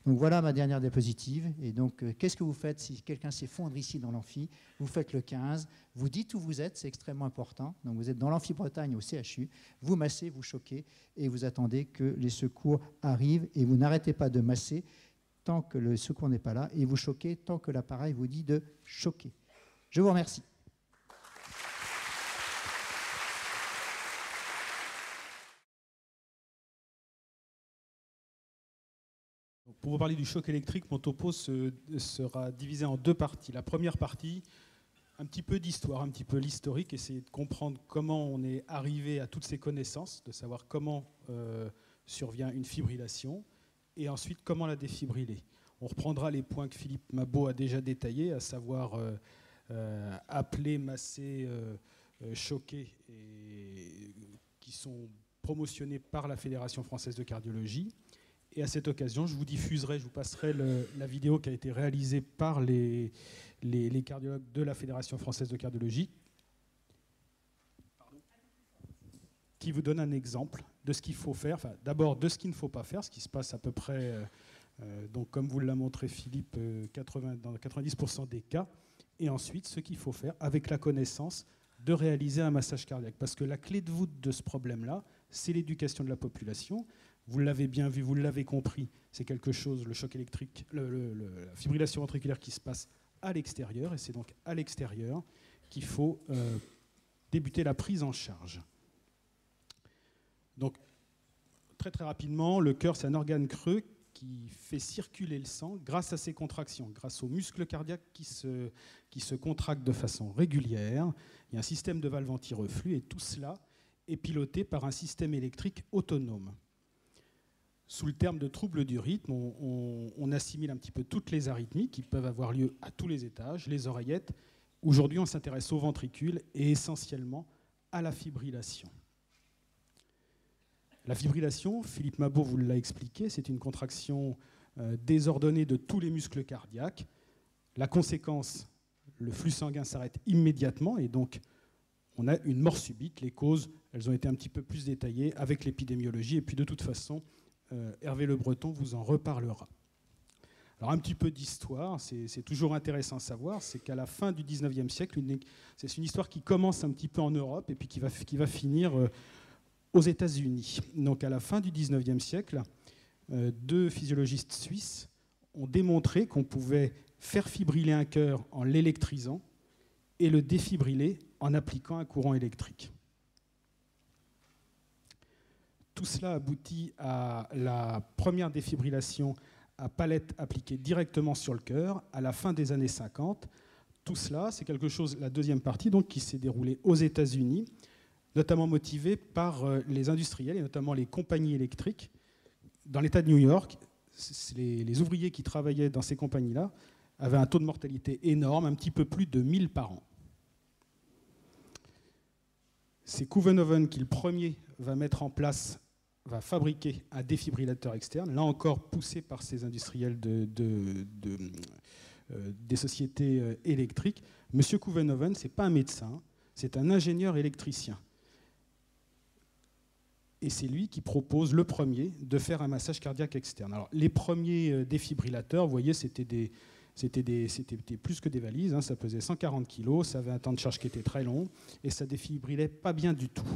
Donc voilà ma dernière diapositive. Et donc, qu'est-ce que vous faites si quelqu'un s'effondre ici dans l'amphi? Vous faites le 15, vous dites où vous êtes, c'est extrêmement important. Donc vous êtes dans l'amphi Bretagne au CHU, vous massez, vous choquez et vous attendez que les secours arrivent et vous n'arrêtez pas de masser tant que le secours n'est pas là et vous choquez tant que l'appareil vous dit de choquer. Je vous remercie. Pour vous parler du choc électrique, mon topo sera divisé en 2 parties. La première partie, un petit peu d'histoire, un petit peu l'historique, essayer de comprendre comment on est arrivé à toutes ces connaissances, de savoir comment survient une fibrillation, et ensuite comment la défibriller. On reprendra les points que Philippe Mabot a déjà détaillés, à savoir appeler, masser, choquer, et qui sont promotionnés par la Fédération française de cardiologie. Et à cette occasion, je vous passerai la vidéo qui a été réalisée par les cardiologues de la Fédération française de cardiologie, qui vous donne un exemple de ce qu'il faut faire, enfin, d'abord de ce qu'il ne faut pas faire, ce qui se passe à peu près, donc comme vous l'a montré Philippe, dans 90% des cas, et ensuite ce qu'il faut faire avec la connaissance de réaliser un massage cardiaque. Parce que la clé de voûte de ce problème-là, c'est l'éducation de la population. Vous l'avez bien vu, vous l'avez compris, c'est quelque chose, le choc électrique, la fibrillation ventriculaire qui se passe à l'extérieur, et c'est donc à l'extérieur qu'il faut débuter la prise en charge. Donc, très très rapidement, le cœur, c'est un organe creux qui fait circuler le sang grâce à ses contractions, grâce aux muscles cardiaques qui se contractent de façon régulière. Il y a un système de valves anti-reflux et tout cela est piloté par un système électrique autonome. Sous le terme de trouble du rythme, on assimile un petit peu toutes les arythmies qui peuvent avoir lieu à tous les étages, les oreillettes. Aujourd'hui, on s'intéresse au ventricule et essentiellement à la fibrillation. La fibrillation, Philippe Mabot vous l'a expliqué, c'est une contraction désordonnée de tous les muscles cardiaques. La conséquence, le flux sanguin s'arrête immédiatement et donc on a une mort subite. Les causes, elles ont été un petit peu plus détaillées avec l'épidémiologie et puis de toute façon, Hervé Le Breton vous en reparlera. Alors un petit peu d'histoire, c'est toujours intéressant à savoir, c'est qu'à la fin du 19e siècle, c'est une histoire qui commence un petit peu en Europe et puis qui va finir aux États-Unis. Donc à la fin du 19e siècle, deux physiologistes suisses ont démontré qu'on pouvait faire fibriller un cœur en l'électrisant et le défibriller en appliquant un courant électrique. Tout cela aboutit à la première défibrillation à palette appliquée directement sur le cœur à la fin des années 50. Tout cela, c'est quelque chose, la deuxième partie, donc, qui s'est déroulée aux États-Unis, notamment motivé par les industriels et notamment les compagnies électriques. Dans l'État de New York, les ouvriers qui travaillaient dans ces compagnies-là avaient un taux de mortalité énorme, un petit peu plus de 1000 par an. C'est Couvenhoven qui, le premier, va fabriquer un défibrillateur externe, là encore poussé par ces industriels des sociétés électriques. Monsieur Couvenhoven, ce n'est pas un médecin, c'est un ingénieur électricien. Et c'est lui qui propose le premier de faire un massage cardiaque externe. Alors, les premiers défibrillateurs, vous voyez, c'était plus que des valises, hein, ça pesait 140 kg, ça avait un temps de charge qui était très long, et ça défibrillait pas bien du tout.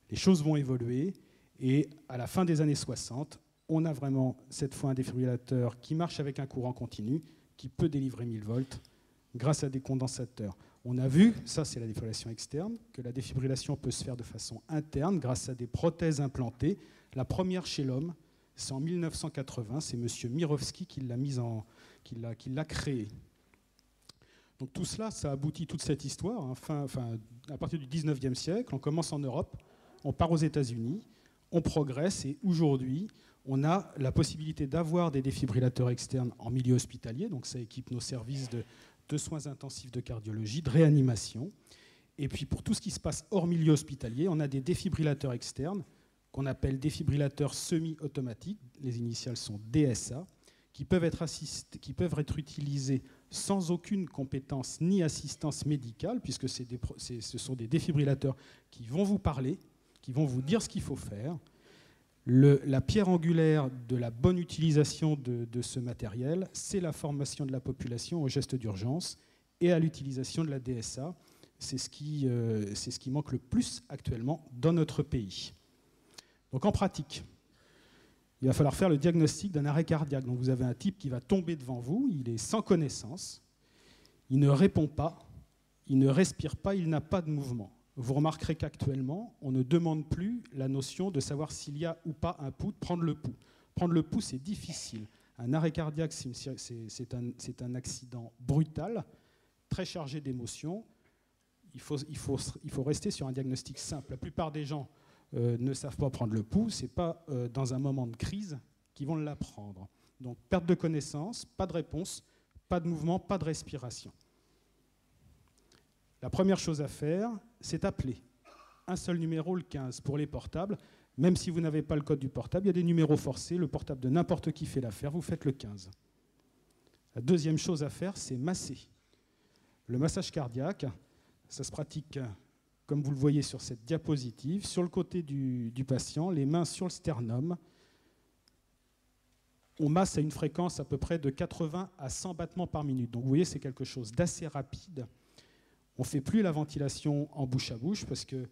Les choses vont évoluer, et à la fin des années 60, on a vraiment, cette fois, un défibrillateur qui marche avec un courant continu, qui peut délivrer 1000 volts, grâce à des condensateurs. On a vu, ça c'est la défibrillation externe, que la défibrillation peut se faire de façon interne grâce à des prothèses implantées. La première chez l'homme, c'est en 1980, c'est M. Mirovski qui l'a créé. Donc tout cela, ça aboutit toute cette histoire. Hein, à partir du 19e siècle, on commence en Europe, on part aux États-Unis, on progresse et aujourd'hui, on a la possibilité d'avoir des défibrillateurs externes en milieu hospitalier, donc ça équipe nos services de soins intensifs de cardiologie, de réanimation. Et puis pour tout ce qui se passe hors milieu hospitalier, on a des défibrillateurs externes qu'on appelle défibrillateurs semi-automatiques, les initiales sont DSA, qui peuvent être utilisés sans aucune compétence ni assistance médicale, puisque ce sont des défibrillateurs qui vont vous parler, qui vont vous dire ce qu'il faut faire. La pierre angulaire de la bonne utilisation de ce matériel, c'est la formation de la population aux gestes d'urgence et à l'utilisation de la DSA. C'est ce qui manque le plus actuellement dans notre pays. Donc en pratique, il va falloir faire le diagnostic d'un arrêt cardiaque. Donc vous avez un type qui va tomber devant vous, il est sans connaissance, il ne répond pas, il ne respire pas, il n'a pas de mouvement. Vous remarquerez qu'actuellement, on ne demande plus la notion de savoir s'il y a ou pas un pouls, de prendre le pouls. Prendre le pouls, c'est difficile. Un arrêt cardiaque, c'est un accident brutal, très chargé d'émotions. Il faut rester sur un diagnostic simple. La plupart des gens ne savent pas prendre le pouls. Ce n'est pas dans un moment de crise qu'ils vont l'apprendre. Donc, perte de connaissance, pas de réponse, pas de mouvement, pas de respiration. La première chose à faire, c'est appeler. Un seul numéro, le 15, pour les portables. Même si vous n'avez pas le code du portable, il y a des numéros forcés, le portable de n'importe qui fait l'affaire, vous faites le 15. La deuxième chose à faire, c'est masser. Le massage cardiaque, ça se pratique, comme vous le voyez sur cette diapositive, sur le côté du patient, les mains sur le sternum. On masse à une fréquence à peu près de 80 à 100 battements par minute. Donc vous voyez, c'est quelque chose d'assez rapide. On ne fait plus la ventilation en bouche à bouche parce que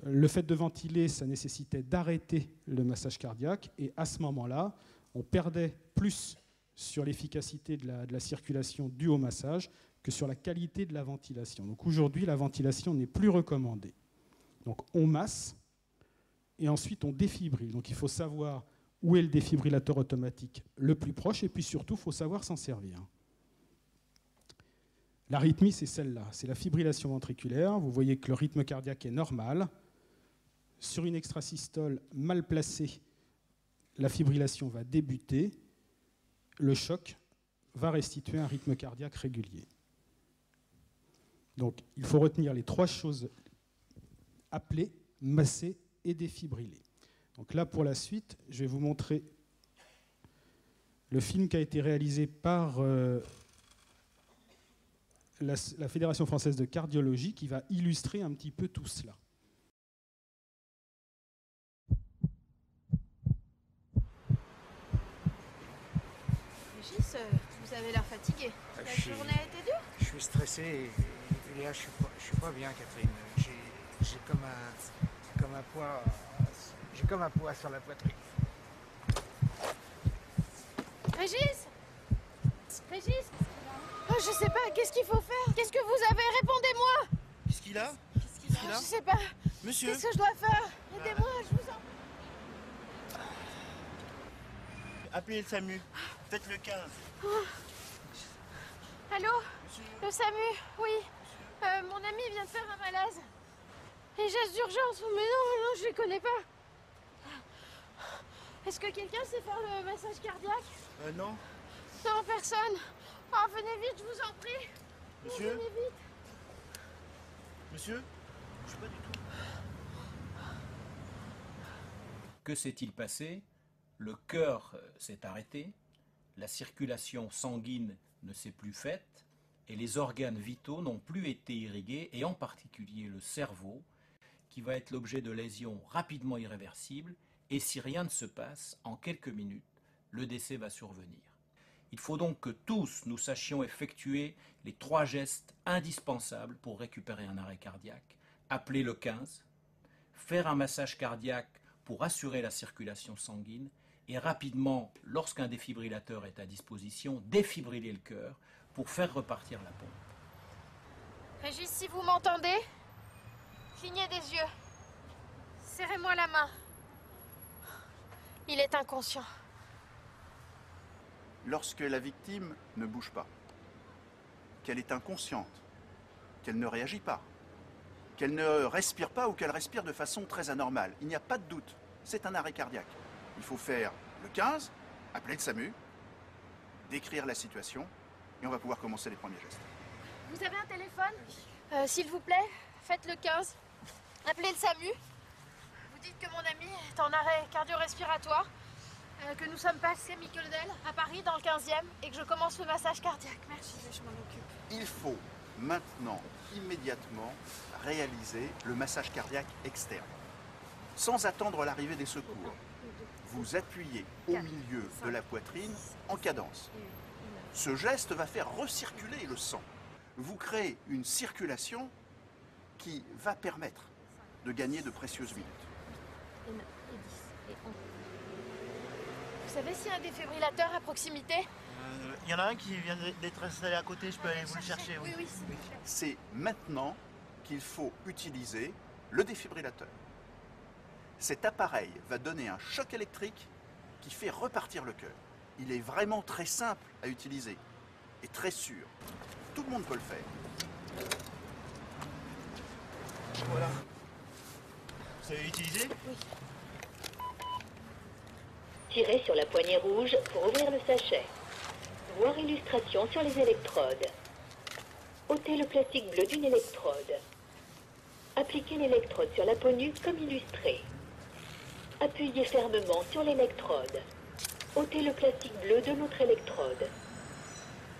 le fait de ventiler, ça nécessitait d'arrêter le massage cardiaque. Et à ce moment-là, on perdait plus sur l'efficacité de la circulation due au massage que sur la qualité de la ventilation. Donc aujourd'hui, la ventilation n'est plus recommandée. Donc on masse et ensuite on défibrille. Donc il faut savoir où est le défibrillateur automatique le plus proche et puis surtout, il faut savoir s'en servir. L'arythmie, c'est celle-là, c'est la fibrillation ventriculaire. Vous voyez que le rythme cardiaque est normal. Sur une extrasystole mal placée, la fibrillation va débuter. Le choc va restituer un rythme cardiaque régulier. Donc, il faut retenir les trois choses appelées, masser et défibriller. Donc là, pour la suite, je vais vous montrer le film qui a été réalisé par la Fédération française de cardiologie qui va illustrer un petit peu tout cela. Régis, vous avez l'air fatigué. La journée a été dure? Je suis stressé et là, je suis pas bien, Catherine. J'ai comme un poids sur la poitrine. Régis? Régis? Oh, je sais pas, qu'est-ce qu'il faut faire? Qu'est-ce que vous avez? Répondez-moi! Qu'est-ce qu'il a? Je sais pas. Monsieur? Qu'est-ce que je dois faire? Aidez-moi, je vous en... Appelez le SAMU. Faites le 15. Allô? Monsieur? Le SAMU? Oui. Mon ami vient de faire un malaise. Les gestes d'urgence? Mais non, je les connais pas. Est-ce que quelqu'un sait faire le massage cardiaque? Non. Non, personne. Oh, venez vite, je vous en prie. Monsieur? Venez vite. Monsieur? Je sais pas du tout. Que s'est-il passé? Le cœur s'est arrêté, la circulation sanguine ne s'est plus faite et les organes vitaux n'ont plus été irrigués, et en particulier le cerveau, qui va être l'objet de lésions rapidement irréversibles, et si rien ne se passe, en quelques minutes, le décès va survenir. Il faut donc que tous nous sachions effectuer les 3 gestes indispensables pour récupérer un arrêt cardiaque. Appeler le 15, faire un massage cardiaque pour assurer la circulation sanguine, et rapidement, lorsqu'un défibrillateur est à disposition, défibriller le cœur pour faire repartir la pompe. Régis, si vous m'entendez, clignez des yeux. Serrez-moi la main. Il est inconscient. Lorsque la victime ne bouge pas, qu'elle est inconsciente, qu'elle ne réagit pas, qu'elle ne respire pas ou qu'elle respire de façon très anormale, il n'y a pas de doute, c'est un arrêt cardiaque. Il faut faire le 15, appeler le SAMU, décrire la situation, et on va pouvoir commencer les premiers gestes. Vous avez un téléphone? S'il vous plaît, faites le 15. Appelez le SAMU. Vous dites que mon ami est en arrêt cardio-respiratoire, que nous sommes passés Mickeldel à Paris dans le 15e et que je commence le massage cardiaque. Merci, je m'en occupe. Il faut maintenant, immédiatement, réaliser le massage cardiaque externe, sans attendre l'arrivée des secours. Vous appuyez au milieu de la poitrine en cadence. Ce geste va faire recirculer le sang. Vous créez une circulation qui va permettre de gagner de précieuses minutes. Vous savez s'il y a un défibrillateur à proximité? Il y en a un qui vient d'être installé à côté, je peux aller vous le chercher. Oui. Oui, s'il vous plaît. C'est maintenant qu'il faut utiliser le défibrillateur. Cet appareil va donner un choc électrique qui fait repartir le cœur. Il est vraiment très simple à utiliser et très sûr. Tout le monde peut le faire. Voilà. Vous savez l'utiliser? Oui. Tirez sur la poignée rouge pour ouvrir le sachet. Voir illustration sur les électrodes. Ôtez le plastique bleu d'une électrode. Appliquez l'électrode sur la peau nue comme illustré. Appuyez fermement sur l'électrode. Ôtez le plastique bleu de l'autre électrode.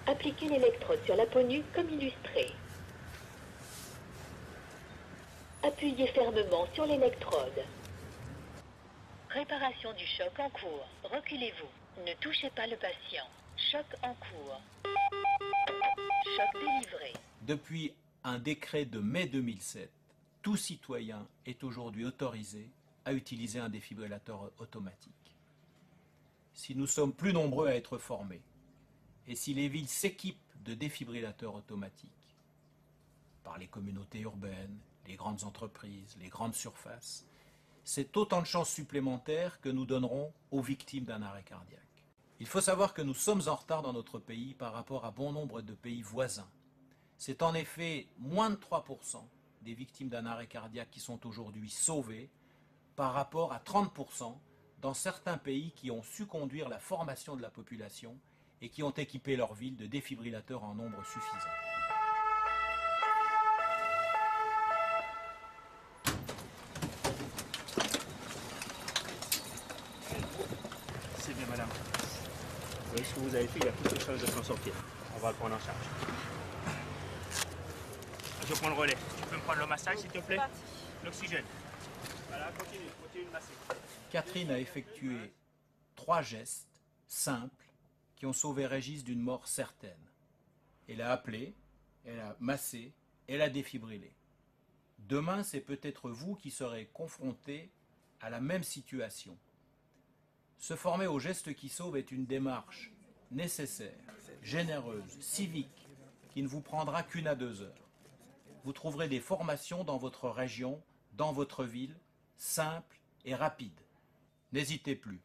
Appliquez l'électrode sur la peau nue comme illustré. Appuyez fermement sur l'électrode. Réparation du choc en cours. Reculez-vous. Ne touchez pas le patient. Choc en cours. Choc délivré. Depuis un décret de mai 2007, tout citoyen est aujourd'hui autorisé à utiliser un défibrillateur automatique. Si nous sommes plus nombreux à être formés, et si les villes s'équipent de défibrillateurs automatiques, par les communautés urbaines, les grandes entreprises, les grandes surfaces, c'est autant de chances supplémentaires que nous donnerons aux victimes d'un arrêt cardiaque. Il faut savoir que nous sommes en retard dans notre pays par rapport à bon nombre de pays voisins. C'est en effet moins de 3% des victimes d'un arrêt cardiaque qui sont aujourd'hui sauvées par rapport à 30% dans certains pays qui ont su conduire la formation de la population et qui ont équipé leurs villes de défibrillateurs en nombre suffisant. C'est bien, madame. Vous voyez ce que vous avez fait, il y a toutes les chances de s'en sortir. On va le prendre en charge. Je prends le relais. Tu peux me prendre le massage, s'il te plaît? L'oxygène. Voilà, continue de masser. Catherine a effectué 3 gestes simples qui ont sauvé Régis d'une mort certaine. Elle a appelé, elle a massé, elle a défibrillé. Demain, c'est peut-être vous qui serez confrontés à la même situation. Se former aux gestes qui sauvent est une démarche nécessaire, généreuse, civique, qui ne vous prendra qu'1 à 2 heures. Vous trouverez des formations dans votre région, dans votre ville, simples et rapides. N'hésitez plus.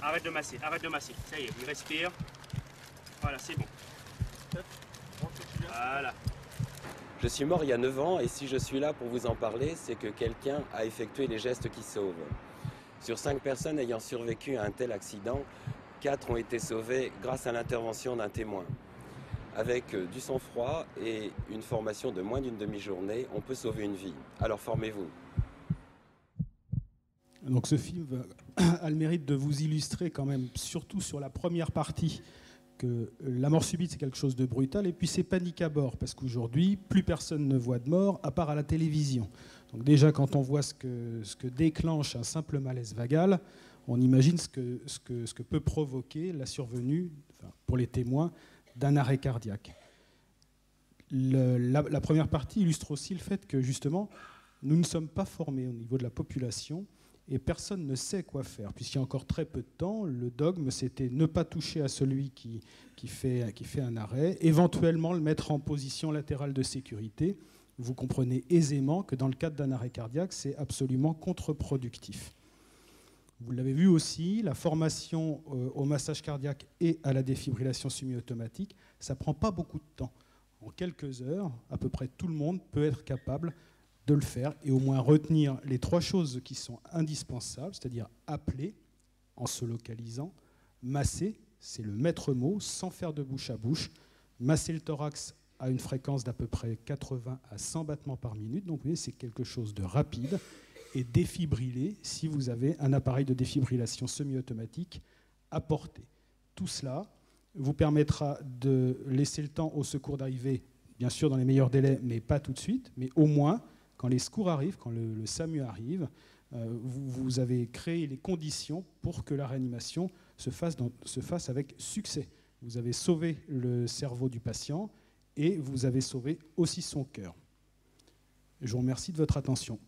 Arrête de masser, ça y est, il respire. Voilà, c'est bon. Voilà. Je suis mort il y a 9 ans et si je suis là pour vous en parler, c'est que quelqu'un a effectué les gestes qui sauvent. Sur 5 personnes ayant survécu à un tel accident, 4 ont été sauvées grâce à l'intervention d'un témoin. Avec du sang-froid et une formation de moins d'une demi-journée, on peut sauver une vie. Alors formez-vous. Donc ce film a le mérite de vous illustrer quand même, surtout sur la première partie, que la mort subite c'est quelque chose de brutal et puis c'est panique à bord parce qu'aujourd'hui plus personne ne voit de mort à part à la télévision. Donc déjà quand on voit ce que déclenche un simple malaise vagal, on imagine ce que peut provoquer la survenue, enfin, pour les témoins, d'un arrêt cardiaque. La première partie illustre aussi le fait que justement nous ne sommes pas formés au niveau de la population et personne ne sait quoi faire. Puisqu'il y a encore très peu de temps, le dogme, c'était ne pas toucher à celui qui fait un arrêt, éventuellement le mettre en position latérale de sécurité. Vous comprenez aisément que dans le cadre d'un arrêt cardiaque, c'est absolument contre-productif. Vous l'avez vu aussi, la formation au massage cardiaque et à la défibrillation semi-automatique, ça ne prend pas beaucoup de temps. En quelques heures, à peu près tout le monde peut être capable de le faire et au moins retenir les 3 choses qui sont indispensables, c'est-à-dire appeler en se localisant, masser, c'est le maître mot, sans faire de bouche à bouche, masser le thorax à une fréquence d'à peu près 80 à 100 battements par minute, donc vous voyez, c'est quelque chose de rapide, et défibriller si vous avez un appareil de défibrillation semi-automatique à portée. Tout cela vous permettra de laisser le temps au secours d'arriver, bien sûr dans les meilleurs délais, mais pas tout de suite, mais au moins, quand les secours arrivent, quand le SAMU arrive, vous avez créé les conditions pour que la réanimation se fasse avec succès. Vous avez sauvé le cerveau du patient et vous avez sauvé aussi son cœur. Je vous remercie de votre attention.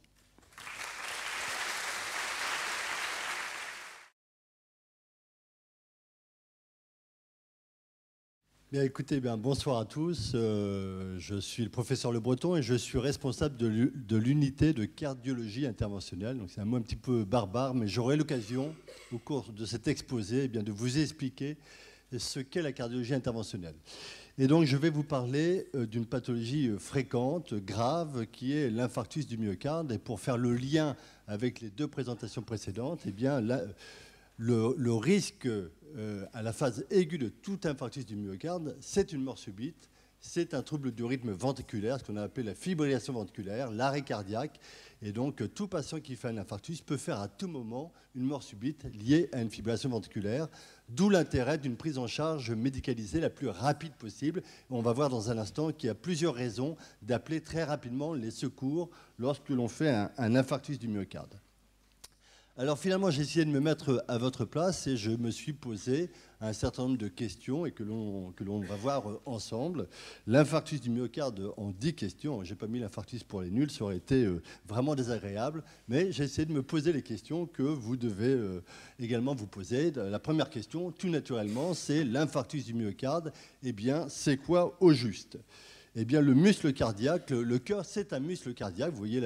Bien, écoutez, bonsoir à tous. Je suis le professeur Le Breton et je suis responsable de l'unité de cardiologie interventionnelle. Donc c'est un mot un petit peu barbare, mais j'aurai l'occasion, au cours de cet exposé, de vous expliquer ce qu'est la cardiologie interventionnelle. Et donc je vais vous parler d'une pathologie fréquente, grave, qui est l'infarctus du myocarde. Et pour faire le lien avec les 2 présentations précédentes, le risque à la phase aiguë de tout infarctus du myocarde, c'est une mort subite, c'est un trouble du rythme ventriculaire, ce qu'on a appelé la fibrillation ventriculaire, l'arrêt cardiaque. Et donc, tout patient qui fait un infarctus peut faire à tout moment une mort subite liée à une fibrillation ventriculaire, d'où l'intérêt d'une prise en charge médicalisée la plus rapide possible. On va voir dans un instant qu'il y a plusieurs raisons d'appeler très rapidement les secours lorsque l'on fait un infarctus du myocarde. Alors finalement, j'ai essayé de me mettre à votre place et je me suis posé un certain nombre de questions et que l'on va voir ensemble. L'infarctus du myocarde en 10 questions. Je n'ai pas mis l'infarctus pour les nuls, ça aurait été vraiment désagréable. Mais j'ai essayé de me poser les questions que vous devez également vous poser. La première question, tout naturellement, c'est l'infarctus du myocarde. Eh bien, c'est quoi au juste ? Eh bien, le muscle cardiaque, le cœur, c'est un muscle cardiaque. Vous voyez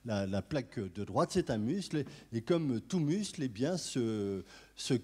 la plaque de droite, c'est un muscle. Et comme tout muscle, eh bien, ce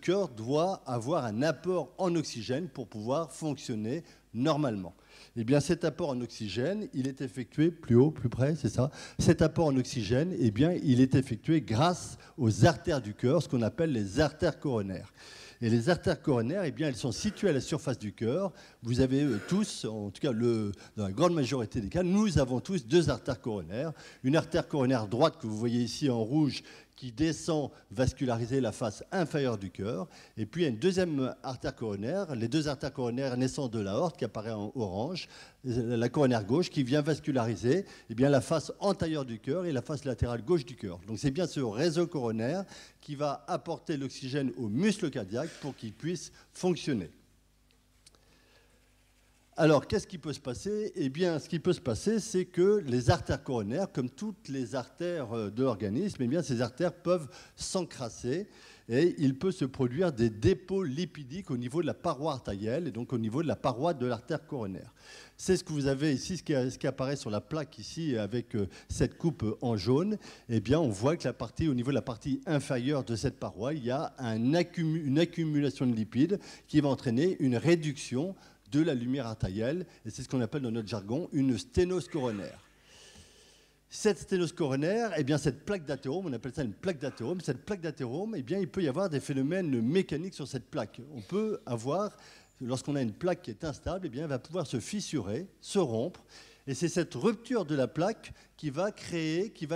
cœur doit avoir un apport en oxygène pour pouvoir fonctionner normalement. Eh bien, cet apport en oxygène, il est effectué plus haut, plus près, c'est ça. Cet apport en oxygène, eh bien, il est effectué grâce aux artères du cœur, ce qu'on appelle les artères coronaires. Et les artères coronaires, eh bien, elles sont situées à la surface du cœur. Vous avez tous, en tout cas dans la grande majorité des cas, nous avons tous 2 artères coronaires. Une artère coronaire droite que vous voyez ici en rouge qui descend vasculariser la face inférieure du cœur. Et puis il y a une deuxième artère coronaire, les 2 artères coronaires naissantes de l'aorte qui apparaît en orange, la coronaire gauche qui vient vasculariser eh bien, la face antérieure du cœur et la face latérale gauche du cœur. Donc c'est bien ce réseau coronaire qui va apporter l'oxygène au muscle cardiaque pour qu'il puisse fonctionner. Alors, qu'est-ce qui peut se passer ? Eh bien, ce qui peut se passer, c'est que les artères coronaires, comme toutes les artères de l'organisme, eh bien, ces artères peuvent s'encrasser et il peut se produire des dépôts lipidiques au niveau de la paroi artérielle et donc au niveau de la paroi de l'artère coronaire. C'est ce que vous avez ici, ce qui apparaît sur la plaque ici avec cette coupe en jaune. Eh bien, on voit que au niveau de la partie inférieure de cette paroi, il y a une accumulation de lipides qui va entraîner une réduction de la lumière artérielle, et c'est ce qu'on appelle dans notre jargon une sténose coronaire. Cette sténose coronaire, eh bien, cette plaque d'athérome, on appelle ça une plaque d'athérome. Cette plaque d'athérome, eh bien, il peut y avoir des phénomènes mécaniques sur cette plaque. On peut avoir, lorsqu'on a une plaque qui est instable, eh bien, elle va pouvoir se fissurer, se rompre, et c'est cette rupture de la plaque qui va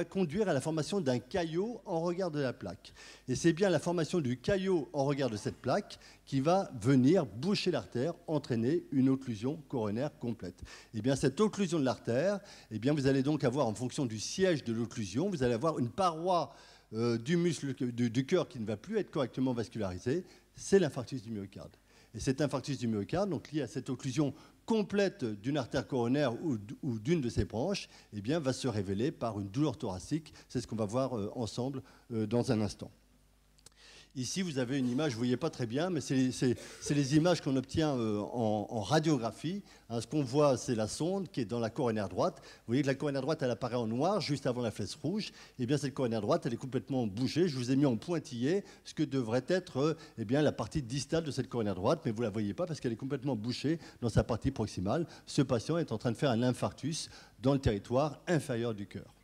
conduire à la formation d'un caillot en regard de la plaque. Et c'est bien la formation du caillot en regard de cette plaque qui va venir boucher l'artère, entraîner une occlusion coronaire complète. Et bien cette occlusion de l'artère, eh bien vous allez donc avoir, en fonction du siège de l'occlusion, vous allez avoir une paroi du muscle du cœur qui ne va plus être correctement vascularisée. C'est l'infarctus du myocarde. Et cet infarctus du myocarde, donc lié à cette occlusion complète d'une artère coronaire ou d'une de ses branches, eh bien, va se révéler par une douleur thoracique. C'est ce qu'on va voir ensemble dans un instant. Ici, vous avez une image, vous ne voyez pas très bien, mais c'est les images qu'on obtient en radiographie. Ce qu'on voit, c'est la sonde qui est dans la coronaire droite. Vous voyez que la coronaire droite, elle apparaît en noir juste avant la flèche rouge. Et bien, cette coronaire droite, elle est complètement bougée. Je vous ai mis en pointillé ce que devrait être eh bien, la partie distale de cette coronaire droite, mais vous ne la voyez pas parce qu'elle est complètement bouchée dans sa partie proximale. Ce patient est en train de faire un infarctus dans le territoire inférieur du cœur.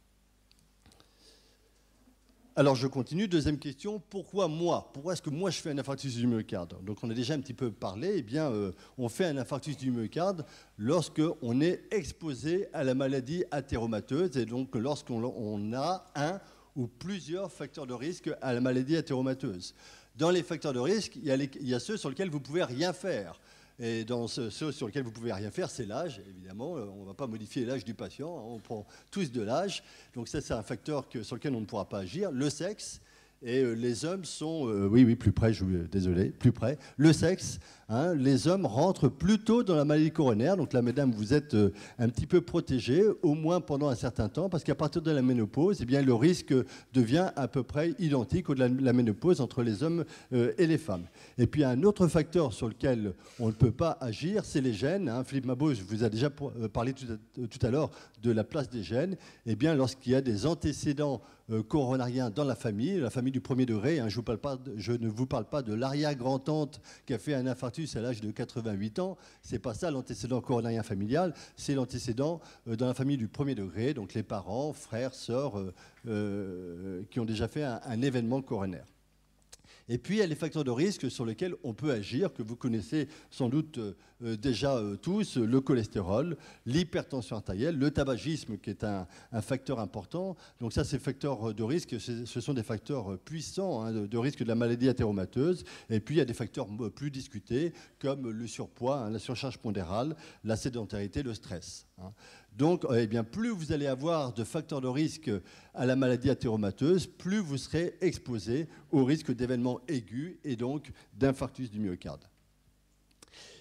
Alors je continue, deuxième question, pourquoi moi ? Pourquoi est-ce que moi je fais un infarctus du myocarde ? Donc on a déjà un petit peu parlé, eh bien on fait un infarctus du myocarde lorsqu'on est exposé à la maladie athéromateuse et donc lorsqu'on a un ou plusieurs facteurs de risque à la maladie athéromateuse. Dans les facteurs de risque, il y a ceux sur lesquels vous ne pouvez rien faire. Et dans ceux sur lesquels vous ne pouvez rien faire, c'est l'âge, évidemment. On ne va pas modifier l'âge du patient, on prend tous de l'âge. Donc ça, c'est un facteur sur lequel on ne pourra pas agir. Le sexe, et les hommes sont... oui, plus près, désolé, plus près. Le sexe, les hommes rentrent plutôt dans la maladie coronaire. Donc là, mesdames, vous êtes un petit peu protégées, au moins pendant un certain temps, parce qu'à partir de la ménopause, eh bien, le risque devient à peu près identique au-delà de la ménopause entre les hommes et les femmes. Et puis, un autre facteur sur lequel on ne peut pas agir, c'est les gènes. Philippe Mabot, je vous ai déjà parlé tout à l'heure de la place des gènes. Eh bien, lorsqu'il y a des antécédents coronariens dans la famille du premier degré, je ne vous parle pas de l'arrière-grand-tante qui a fait un infarctus à l'âge de 88 ans, c'est pas ça l'antécédent coronarien familial, c'est l'antécédent dans la famille du premier degré, donc les parents, frères, sœurs qui ont déjà fait un événement coronaire. Et puis, il y a les facteurs de risque sur lesquels on peut agir, que vous connaissez sans doute déjà tous, le cholestérol, l'hypertension artérielle, le tabagisme, qui est un facteur important. Donc ça, ces facteurs de risque, ce sont des facteurs puissants hein, de risque de la maladie athéromateuse. Et puis, il y a des facteurs plus discutés, comme le surpoids, hein, la surcharge pondérale, la sédentarité, le stress. Hein. Donc, eh bien, plus vous allez avoir de facteurs de risque à la maladie athéromateuse, plus vous serez exposé au risque d'événements aigus et donc d'infarctus du myocarde.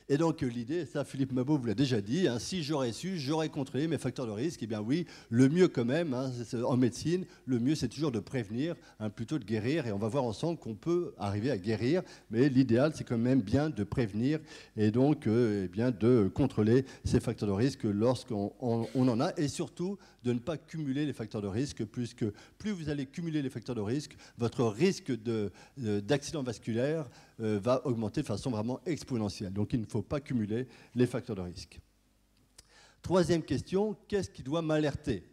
Et donc l'idée, ça Philippe Mabot vous l'a déjà dit, hein, si j'aurais su, j'aurais contrôlé mes facteurs de risque. Eh bien oui, le mieux quand même, hein, en médecine, le mieux c'est toujours de prévenir hein, plutôt de guérir. Et on va voir ensemble qu'on peut arriver à guérir, mais l'idéal c'est quand même bien de prévenir et donc eh bien, de contrôler ces facteurs de risque lorsqu'on en a. Et surtout de ne pas cumuler les facteurs de risque, puisque plus vous allez cumuler les facteurs de risque, votre risque d'accident vasculaire va augmenter de façon vraiment exponentielle. Donc il ne faut pas cumuler les facteurs de risque. Troisième question, qu'est-ce qui doit m'alerter ?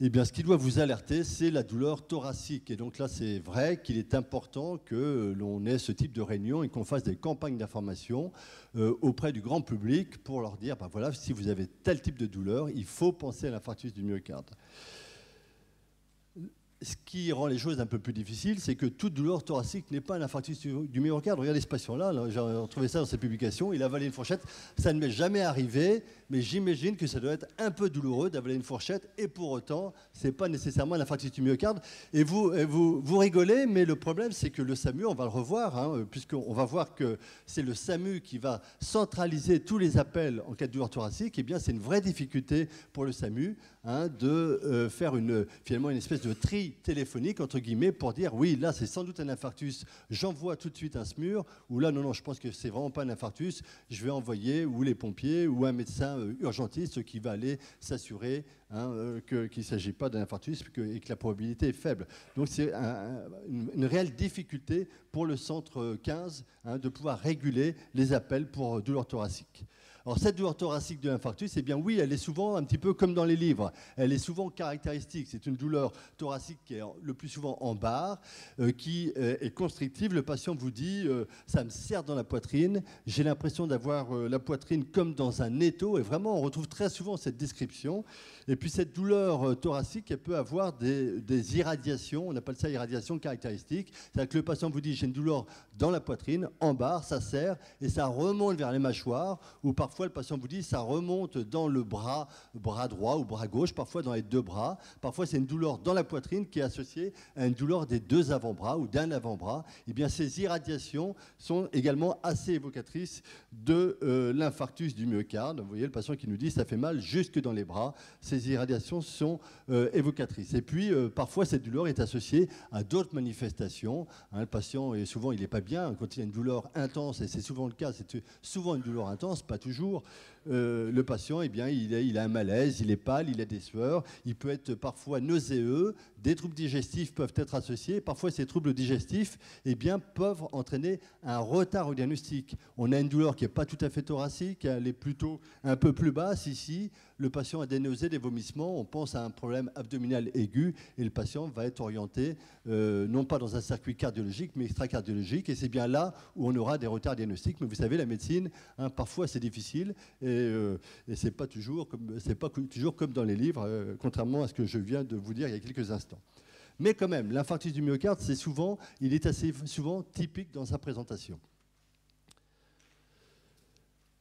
Eh bien, ce qui doit vous alerter, c'est la douleur thoracique. Et donc là, c'est vrai qu'il est important que l'on ait ce type de réunion et qu'on fasse des campagnes d'information auprès du grand public pour leur dire, ben voilà, si vous avez tel type de douleur, il faut penser à l'infarctus du myocarde. Ce qui rend les choses un peu plus difficiles, c'est que toute douleur thoracique n'est pas un infarctus du myocarde. Regardez ce patient-là, j'ai retrouvé ça dans cette publication, il a avalé une fourchette. Ça ne m'est jamais arrivé, mais j'imagine que ça doit être un peu douloureux d'avaler une fourchette, et pour autant, ce n'est pas nécessairement un infarctus du myocarde. Et vous rigolez, mais le problème, c'est que le SAMU, on va le revoir, hein, puisqu'on va voir que c'est le SAMU qui va centraliser tous les appels en cas de douleur thoracique. Eh bien, c'est une vraie difficulté pour le SAMU hein, de faire finalement une espèce de tri téléphonique, entre guillemets, pour dire oui, là c'est sans doute un infarctus, j'envoie tout de suite un SMUR, ou là non, je pense que c'est vraiment pas un infarctus, je vais envoyer ou les pompiers ou un médecin urgentiste qui va aller s'assurer hein, qu'il ne s'agit pas d'un infarctus et que la probabilité est faible. Donc c'est une réelle difficulté pour le centre 15 hein, de pouvoir réguler les appels pour douleur thoracique. Alors cette douleur thoracique de l'infarctus, eh bien oui, elle est souvent un petit peu comme dans les livres. Elle est souvent caractéristique. C'est une douleur thoracique qui est le plus souvent en barre, qui est constrictive. Le patient vous dit ça me serre dans la poitrine, j'ai l'impression d'avoir la poitrine comme dans un étau. Et vraiment, on retrouve très souvent cette description. Et puis cette douleur thoracique, elle peut avoir des irradiations. On appelle ça irradiation caractéristique. C'est-à-dire que le patient vous dit j'ai une douleur dans la poitrine, en barre, ça serre et ça remonte vers les mâchoires, ou parfois le patient vous dit ça remonte dans le bras droit ou bras gauche, parfois dans les deux bras. Parfois c'est une douleur dans la poitrine qui est associée à une douleur des deux avant-bras ou d'un avant-bras. Eh bien ces irradiations sont également assez évocatrices de l'infarctus du myocarde. Vous voyez le patient qui nous dit ça fait mal jusque dans les bras. Ces irradiations sont évocatrices. Et puis parfois cette douleur est associée à d'autres manifestations. Hein, le patient souvent il n'est pas bien quand il a une douleur intense, et c'est souvent le cas, c'est souvent une douleur intense, pas toujours. Le patient, eh bien, il a un malaise, il est pâle, il a des sueurs, il peut être parfois nauséeux, des troubles digestifs peuvent être associés. Parfois, ces troubles digestifs eh bien, peuvent entraîner un retard au diagnostic. On a une douleur qui n'est pas tout à fait thoracique, elle est plutôt un peu plus basse ici. Le patient a des nausées, des vomissements, on pense à un problème abdominal aigu et le patient va être orienté non pas dans un circuit cardiologique mais extracardiologique, et c'est bien là où on aura des retards diagnostiques. Mais vous savez, la médecine, hein, parfois c'est difficile et c'est pas toujours comme dans les livres, contrairement à ce que je viens de vous dire il y a quelques instants. Mais quand même, l'infarctus du myocarde, il est assez souvent typique dans sa présentation.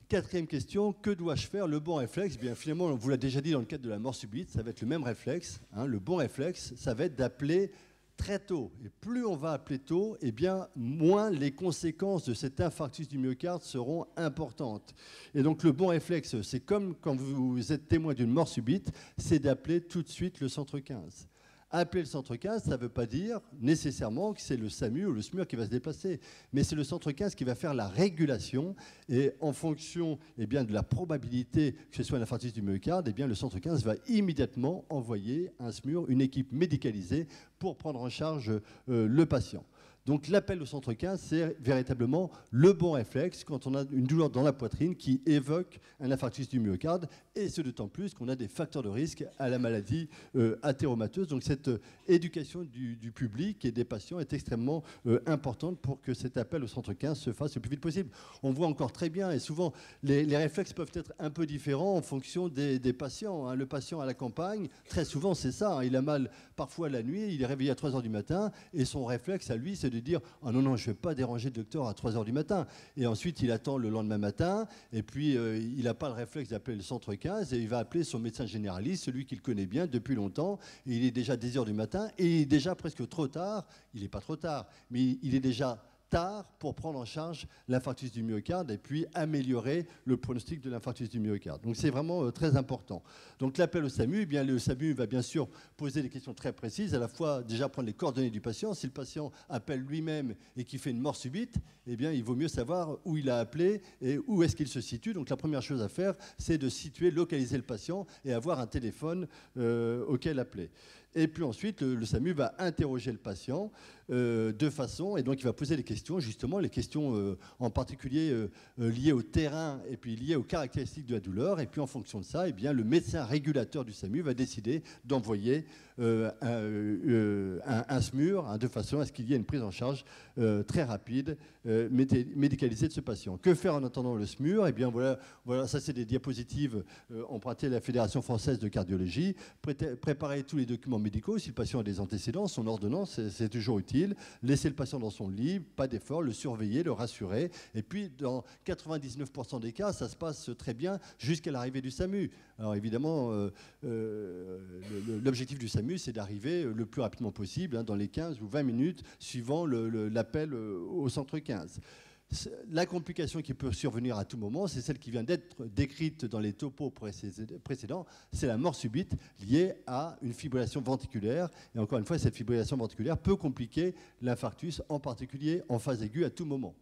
Quatrième question, que dois-je faire? Le bon réflexe, bien finalement, on vous l'a déjà dit dans le cadre de la mort subite, ça va être le même réflexe. Hein, le bon réflexe, ça va être d'appeler très tôt. Et plus on va appeler tôt, eh bien, moins les conséquences de cet infarctus du myocarde seront importantes. Et donc le bon réflexe, c'est comme quand vous êtes témoin d'une mort subite, c'est d'appeler tout de suite le centre 15. Appeler le centre 15, ça ne veut pas dire nécessairement que c'est le SAMU ou le SMUR qui va se déplacer, mais c'est le centre 15 qui va faire la régulation, et en fonction eh bien, de la probabilité que ce soit un infarctus du myocarde, eh bien, le centre 15 va immédiatement envoyer un SMUR, une équipe médicalisée, pour prendre en charge le patient. Donc l'appel au centre 15, c'est véritablement le bon réflexe quand on a une douleur dans la poitrine qui évoque un infarctus du myocarde, et ce d'autant plus qu'on a des facteurs de risque à la maladie athéromateuse. Donc cette éducation du public et des patients est extrêmement importante pour que cet appel au centre 15 se fasse le plus vite possible. On voit encore très bien, et souvent les réflexes peuvent être un peu différents en fonction des patients. Le patient à la campagne, très souvent c'est ça, il a mal parfois la nuit, il est réveillé à 3 h du matin, et son réflexe à lui c'est de dire « Ah non, non, je ne vais pas déranger le docteur à 3 h du matin ». Et ensuite il attend le lendemain matin, et puis il n'a pas le réflexe d'appeler le centre 15, et il va appeler son médecin généraliste, celui qu'il connaît bien depuis longtemps, et il est déjà 10 h du matin, et il est déjà presque trop tard, il n'est pas trop tard, mais il est déjà tard pour prendre en charge l'infarctus du myocarde et puis améliorer le pronostic de l'infarctus du myocarde. Donc c'est vraiment très important. Donc l'appel au SAMU, eh bien, le SAMU va bien sûr poser des questions très précises, à la fois déjà prendre les coordonnées du patient. Si le patient appelle lui-même et qu'il fait une mort subite, eh bien, il vaut mieux savoir où il a appelé et où est-ce qu'il se situe. Donc la première chose à faire, c'est de situer, localiser le patient et avoir un téléphone auquel appeler. Et puis ensuite, le SAMU va interroger le patient de façon, et donc il va poser des questions, justement, les questions en particulier liées au terrain et puis liées aux caractéristiques de la douleur. Et puis en fonction de ça, eh bien, le médecin régulateur du SAMU va décider d'envoyer un SMUR de façon à ce qu'il y ait une prise en charge très rapide, médicalisée de ce patient. Que faire en attendant le SMUR? Eh bien voilà, ça c'est des diapositives empruntées à la Fédération française de cardiologie. Préparer tous les documents médicaux, si le patient a des antécédents, son ordonnance, c'est toujours utile. Laisser le patient dans son lit, pas d'effort, le surveiller, le rassurer. Et puis dans 99% des cas, ça se passe très bien jusqu'à l'arrivée du SAMU. Alors évidemment, l'objectif du SAMU, c'est d'arriver le plus rapidement possible, dans les 15 ou 20 minutes suivant l'appel au centre 15. La complication qui peut survenir à tout moment, c'est celle qui vient d'être décrite dans les topos précédents, c'est la mort subite liée à une fibrillation ventriculaire. Et encore une fois, cette fibrillation ventriculaire peut compliquer l'infarctus, en particulier en phase aiguë à tout moment.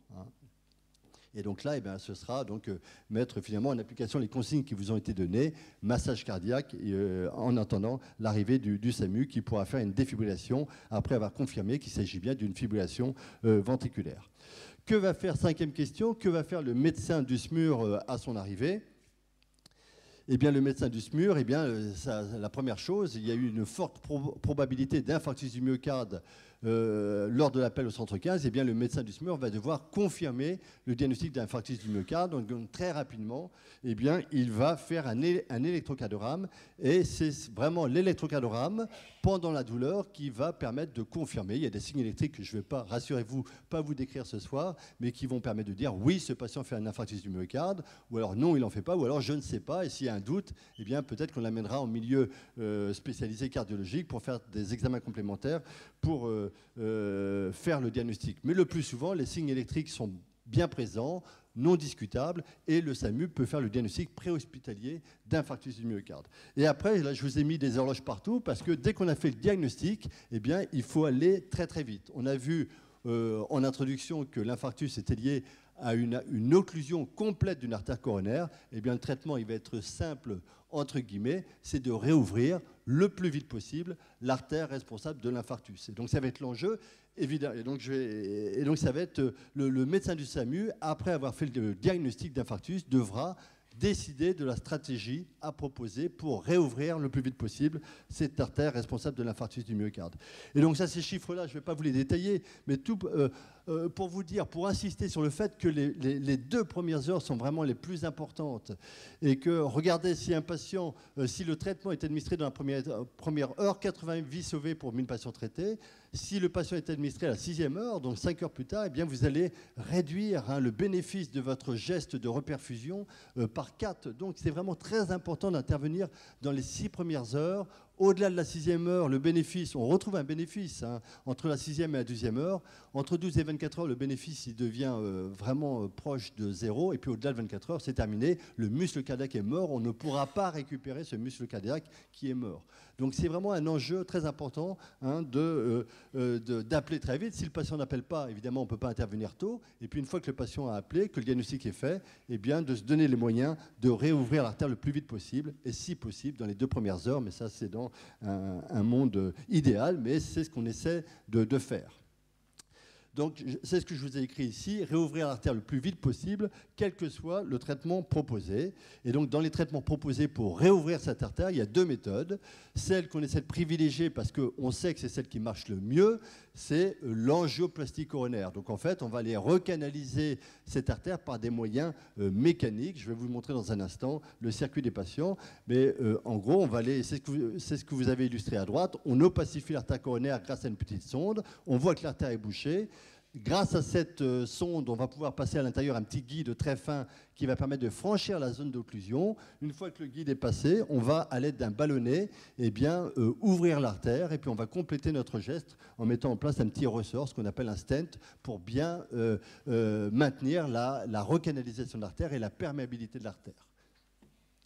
Et donc là, eh bien, ce sera donc mettre finalement en application les consignes qui vous ont été données, massage cardiaque, en attendant l'arrivée du SAMU qui pourra faire une défibrillation après avoir confirmé qu'il s'agit bien d'une fibrillation ventriculaire. Que va faire, cinquième question, que va faire le médecin du SMUR à son arrivée? Eh bien, le médecin du SMUR, eh bien, la première chose, il y a eu une forte probabilité d'infarctus du myocarde lors de l'appel au centre 15, eh bien, le médecin du SMUR va devoir confirmer le diagnostic d'infarctus du myocarde. Donc très rapidement, eh bien, il va faire un électrocardiogramme, et c'est vraiment l'électrocardiogramme pendant la douleur qui va permettre de confirmer. Il y a des signes électriques que je ne vais pas, rassurez-vous, pas vous décrire ce soir, mais qui vont permettre de dire oui, ce patient fait un infarctus du myocarde, ou alors non, il n'en fait pas, ou alors je ne sais pas. Et s'il y a un doute, eh bien, peut-être qu'on l'amènera en milieu spécialisé cardiologique pour faire des examens complémentaires pour faire le diagnostic. Mais le plus souvent, les signes électriques sont bien présents, non discutables, et le SAMU peut faire le diagnostic préhospitalier d'infarctus du myocarde. Et après, là, je vous ai mis des horloges partout, parce que dès qu'on a fait le diagnostic, eh bien, il faut aller très très vite. On a vu en introduction que l'infarctus était lié à une occlusion complète d'une artère coronaire. Eh bien, le traitement, il va être simple, entre guillemets, c'est de réouvrir le plus vite possible l'artère responsable de l'infarctus. Et donc, ça va être l'enjeu, évidemment. Et donc, ça va être le médecin du SAMU, après avoir fait le diagnostic d'infarctus, devra décider de la stratégie à proposer pour réouvrir le plus vite possible cette artère responsable de l'infarctus du myocarde. Et donc ça, ces chiffres-là, je ne vais pas vous les détailler, mais tout pour vous dire, pour insister sur le fait que les 2 premières heures sont vraiment les plus importantes, et que regardez, si un patient, si le traitement est administré dans la première heure, 80 vies sauvées pour 1000 patients traités. Si le patient est administré à la 6e heure, donc 5 heures plus tard, eh bien vous allez réduire le bénéfice de votre geste de reperfusion par 4. Donc c'est vraiment très important d'intervenir dans les 6 premières heures. Au-delà de la 6e heure, le bénéfice, on retrouve un bénéfice entre la 6e et la 12e heure. Entre 12 et 24 heures, le bénéfice il devient vraiment proche de 0. Et puis au-delà de 24 heures, c'est terminé. Le muscle cardiaque est mort. On ne pourra pas récupérer ce muscle cardiaque qui est mort. Donc c'est vraiment un enjeu très important d'appeler très vite. Si le patient n'appelle pas, évidemment, on ne peut pas intervenir tôt. Et puis une fois que le patient a appelé, que le diagnostic est fait, eh bien, de se donner les moyens de réouvrir l'artère le plus vite possible. Et si possible, dans les 2 premières heures. Mais ça, c'est dans un monde idéal, mais c'est ce qu'on essaie de faire. Donc, c'est ce que je vous ai écrit ici, réouvrir l'artère le plus vite possible, quel que soit le traitement proposé. Et donc, dans les traitements proposés pour réouvrir cette artère, il y a deux méthodes. Celle qu'on essaie de privilégier parce qu'on sait que c'est celle qui marche le mieux, c'est l'angioplastie coronaire. Donc, en fait, on va aller recanaliser cette artère par des moyens mécaniques. Je vais vous le montrer dans un instant, le circuit des patients. Mais en gros, on va aller, c'est ce que vous avez illustré à droite, on opacifie l'artère coronaire grâce à une petite sonde. On voit que l'artère est bouchée. Grâce à cette sonde, on va pouvoir passer à l'intérieur un petit guide très fin qui va permettre de franchir la zone d'occlusion. Une fois que le guide est passé, on va, à l'aide d'un ballonnet, ouvrir l'artère et puis on va compléter notre geste en mettant en place un petit ressort, ce qu'on appelle un stent, pour bien maintenir la recanalisation de l'artère et la perméabilité de l'artère.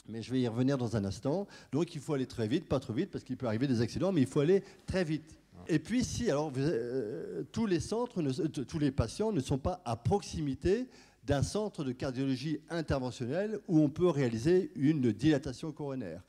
Mais je vais y revenir dans un instant. Donc il faut aller très vite, pas trop vite, parce qu'il peut arriver des accidents, mais il faut aller très vite. Et puis, tous les centres, tous les patients ne sont pas à proximité d'un centre de cardiologie interventionnelle où on peut réaliser une dilatation coronaire.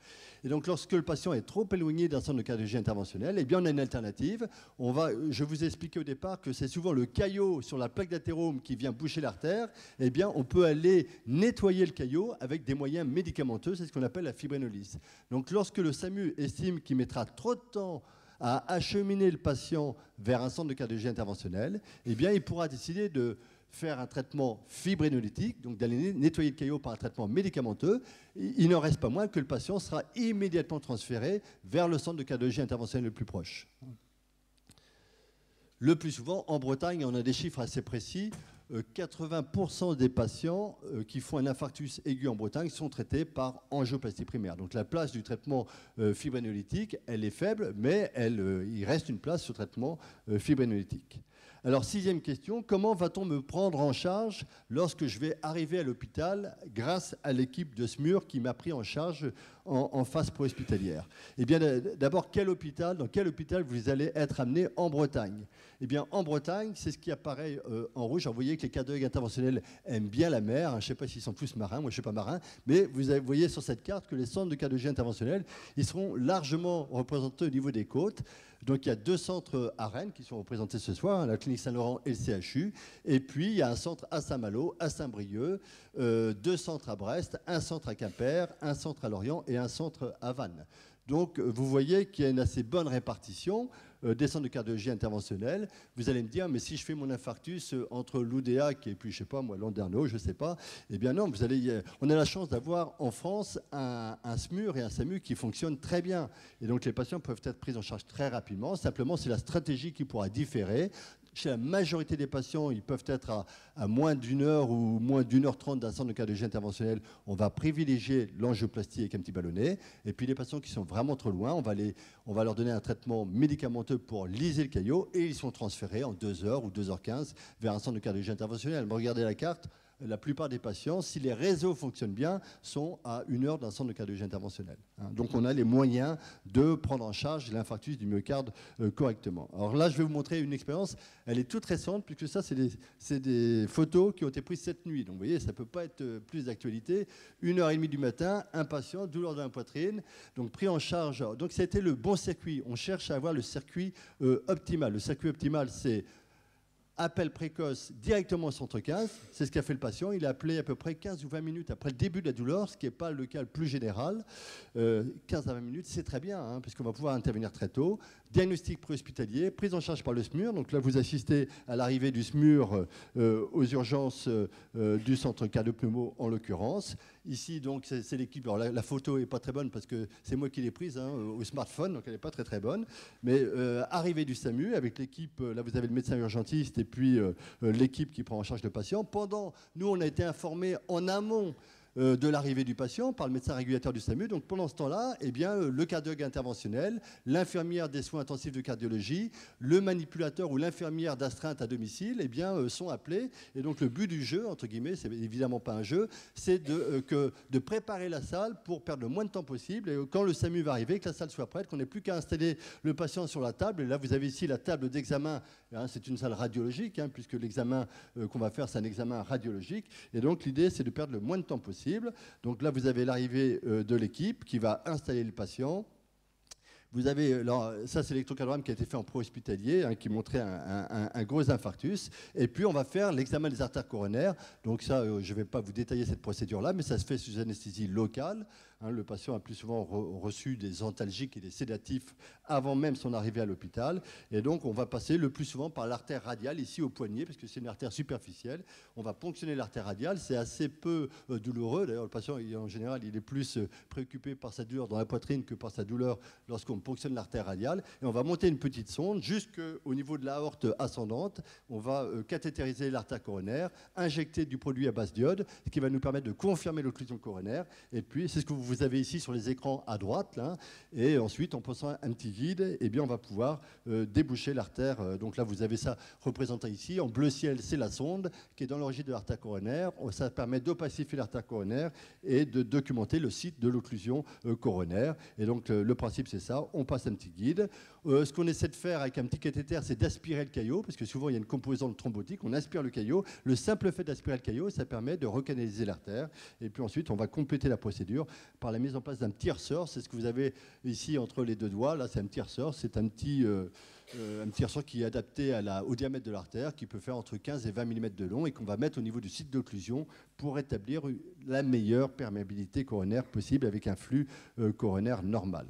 Et donc, lorsque le patient est trop éloigné d'un centre de cardiologie interventionnelle, eh bien, on a une alternative. Je vous ai expliqué au départ que c'est souvent le caillot sur la plaque d'athérome qui vient boucher l'artère. Eh bien, on peut aller nettoyer le caillot avec des moyens médicamenteux. C'est ce qu'on appelle la fibrinolyse. Donc, lorsque le SAMU estime qu'il mettra trop de temps à acheminer le patient vers un centre de cardiologie interventionnelle, eh bien, il pourra décider de faire un traitement fibrinolytique, donc d'aller nettoyer le caillot par un traitement médicamenteux. Il n'en reste pas moins que le patient sera immédiatement transféré vers le centre de cardiologie interventionnelle le plus proche. Le plus souvent, en Bretagne, on a des chiffres assez précis, 80% des patients qui font un infarctus aigu en Bretagne sont traités par angioplastie primaire. Donc la place du traitement fibrinolytique, elle est faible, mais il reste une place au traitement fibrinolytique. Alors, sixième question, comment va-t-on me prendre en charge lorsque je vais arriver à l'hôpital grâce à l'équipe de SMUR qui m'a pris en charge en phase préhospitalière? Eh bien, d'abord, dans quel hôpital vous allez être amené en Bretagne? Eh bien, en Bretagne, c'est ce qui apparaît en rouge. Alors, vous voyez que les cardiologues interventionnels aiment bien la mer. Je ne sais pas s'ils sont tous marins, moi je ne suis pas marin, mais vous voyez sur cette carte que les centres de cardiologie interventionnelle, ils seront largement représentés au niveau des côtes. Donc, il y a deux centres à Rennes qui sont représentés ce soir, la clinique Saint-Laurent et le CHU. Et puis, il y a un centre à Saint-Malo, à Saint-Brieuc, deux centres à Brest, un centre à Quimper, un centre à Lorient et un centre à Vannes. Donc, vous voyez qu'il y a une assez bonne répartition des centres de cardiologie interventionnelle. Vous allez me dire, mais si je fais mon infarctus entre l'Oudéac et puis, je ne sais pas, moi, Landerneau, je ne sais pas, eh bien non, on a la chance d'avoir en France un SMUR et un SAMU qui fonctionnent très bien. Et donc, les patients peuvent être pris en charge très rapidement. Simplement, c'est la stratégie qui pourra différer. Chez la majorité des patients, ils peuvent être à moins d'une heure ou moins d'une heure 30 d'un centre de cardiologie interventionnelle. On va privilégier l'angioplastie avec un petit ballonnet. Et puis les patients qui sont vraiment trop loin, on va leur donner un traitement médicamenteux pour liser le caillot et ils sont transférés en 2 heures ou 2h15 vers un centre de cardiologie interventionnelle. Regardez la carte. La plupart des patients, si les réseaux fonctionnent bien, sont à 1 heure d'un centre de cardiologie interventionnelle. Donc on a les moyens de prendre en charge l'infarctus du myocarde correctement. Alors là, je vais vous montrer une expérience. Elle est toute récente, puisque ça, c'est des photos qui ont été prises cette nuit. Donc vous voyez, ça ne peut pas être plus d'actualité. 1h30 du matin, un patient, douleur de la poitrine, donc pris en charge. Donc ça a été le bon circuit. On cherche à avoir le circuit optimal. Le circuit optimal, c'est appel précoce directement au centre 15, c'est ce qu'a fait le patient. Il a appelé à peu près 15 ou 20 minutes après le début de la douleur, ce qui n'est pas le cas le plus général. 15 à 20 minutes, c'est très bien, puisqu'on va pouvoir intervenir très tôt. Diagnostic préhospitalier, prise en charge par le SMUR. Donc là, vous assistez à l'arrivée du SMUR aux urgences du centre cardio-pneumo en l'occurrence. Ici, donc, c'est l'équipe. Alors la photo n'est pas très bonne parce que c'est moi qui l'ai prise au smartphone, donc elle n'est pas très très bonne. Mais arrivée du SAMU avec l'équipe, là vous avez le médecin urgentiste et puis l'équipe qui prend en charge le patient. Nous, on a été informés en amont de l'arrivée du patient par le médecin régulateur du SAMU. Donc pendant ce temps-là, eh bien, le cardiologue interventionnel, l'infirmière des soins intensifs de cardiologie, le manipulateur ou l'infirmière d'astreinte à domicile, eh bien, sont appelés. Et donc le but du jeu, entre guillemets, c'est évidemment pas un jeu, c'est de préparer la salle pour perdre le moins de temps possible. Et quand le SAMU va arriver, que la salle soit prête, qu'on n'ait plus qu'à installer le patient sur la table. Et là, vous avez ici la table d'examen. C'est une salle radiologique, puisque l'examen qu'on va faire, c'est un examen radiologique. Et donc l'idée, c'est de perdre le moins de temps possible. Donc là, vous avez l'arrivée de l'équipe qui va installer le patient. Vous avez, alors, ça c'est l'électrocardiogramme qui a été fait en pro-hospitalier, hein, qui montrait un gros infarctus. Et puis on va faire l'examen des artères coronaires. Donc ça, je ne vais pas vous détailler cette procédure-là, mais ça se fait sous anesthésie locale. Hein, le patient a plus souvent reçu des antalgiques et des sédatifs avant même son arrivée à l'hôpital. Et donc on va passer le plus souvent par l'artère radiale, ici au poignet, parce que c'est une artère superficielle. On va ponctionner l'artère radiale. C'est assez peu douloureux. D'ailleurs, le patient, en général, il est plus préoccupé par sa douleur dans la poitrine que par sa douleur lorsqu'on ponctionne l'artère radiale. Et on va monter une petite sonde jusqu'au niveau de l'aorte ascendante. On va cathétériser l'artère coronaire, injecter du produit à base d'iode, ce qui va nous permettre de confirmer l'occlusion coronaire. Et puis, c'est ce que vous avez ici sur les écrans à droite. Là. Et ensuite, en posant un petit vide, eh bien, on va pouvoir déboucher l'artère. Donc là, vous avez ça représenté ici. En bleu ciel, c'est la sonde qui est dans l'origine de l'artère coronaire. Ça permet d'opacifier l'artère coronaire et de documenter le site de l'occlusion coronaire. Et donc, le principe, c'est ça. On passe un petit guide. Ce qu'on essaie de faire avec un petit cathéter, c'est d'aspirer le caillot, parce que souvent, il y a une composante thrombotique. On aspire le caillot. Le simple fait d'aspirer le caillot, ça permet de recanaliser l'artère. Et puis ensuite, on va compléter la procédure par la mise en place d'un petit ressort. C'est ce que vous avez ici entre les deux doigts. Là, c'est un petit ressort. C'est un petit ressort qui est adapté au diamètre de l'artère, qui peut faire entre 15 et 20 mm de long et qu'on va mettre au niveau du site d'occlusion pour établir la meilleure perméabilité coronaire possible avec un flux coronaire normal.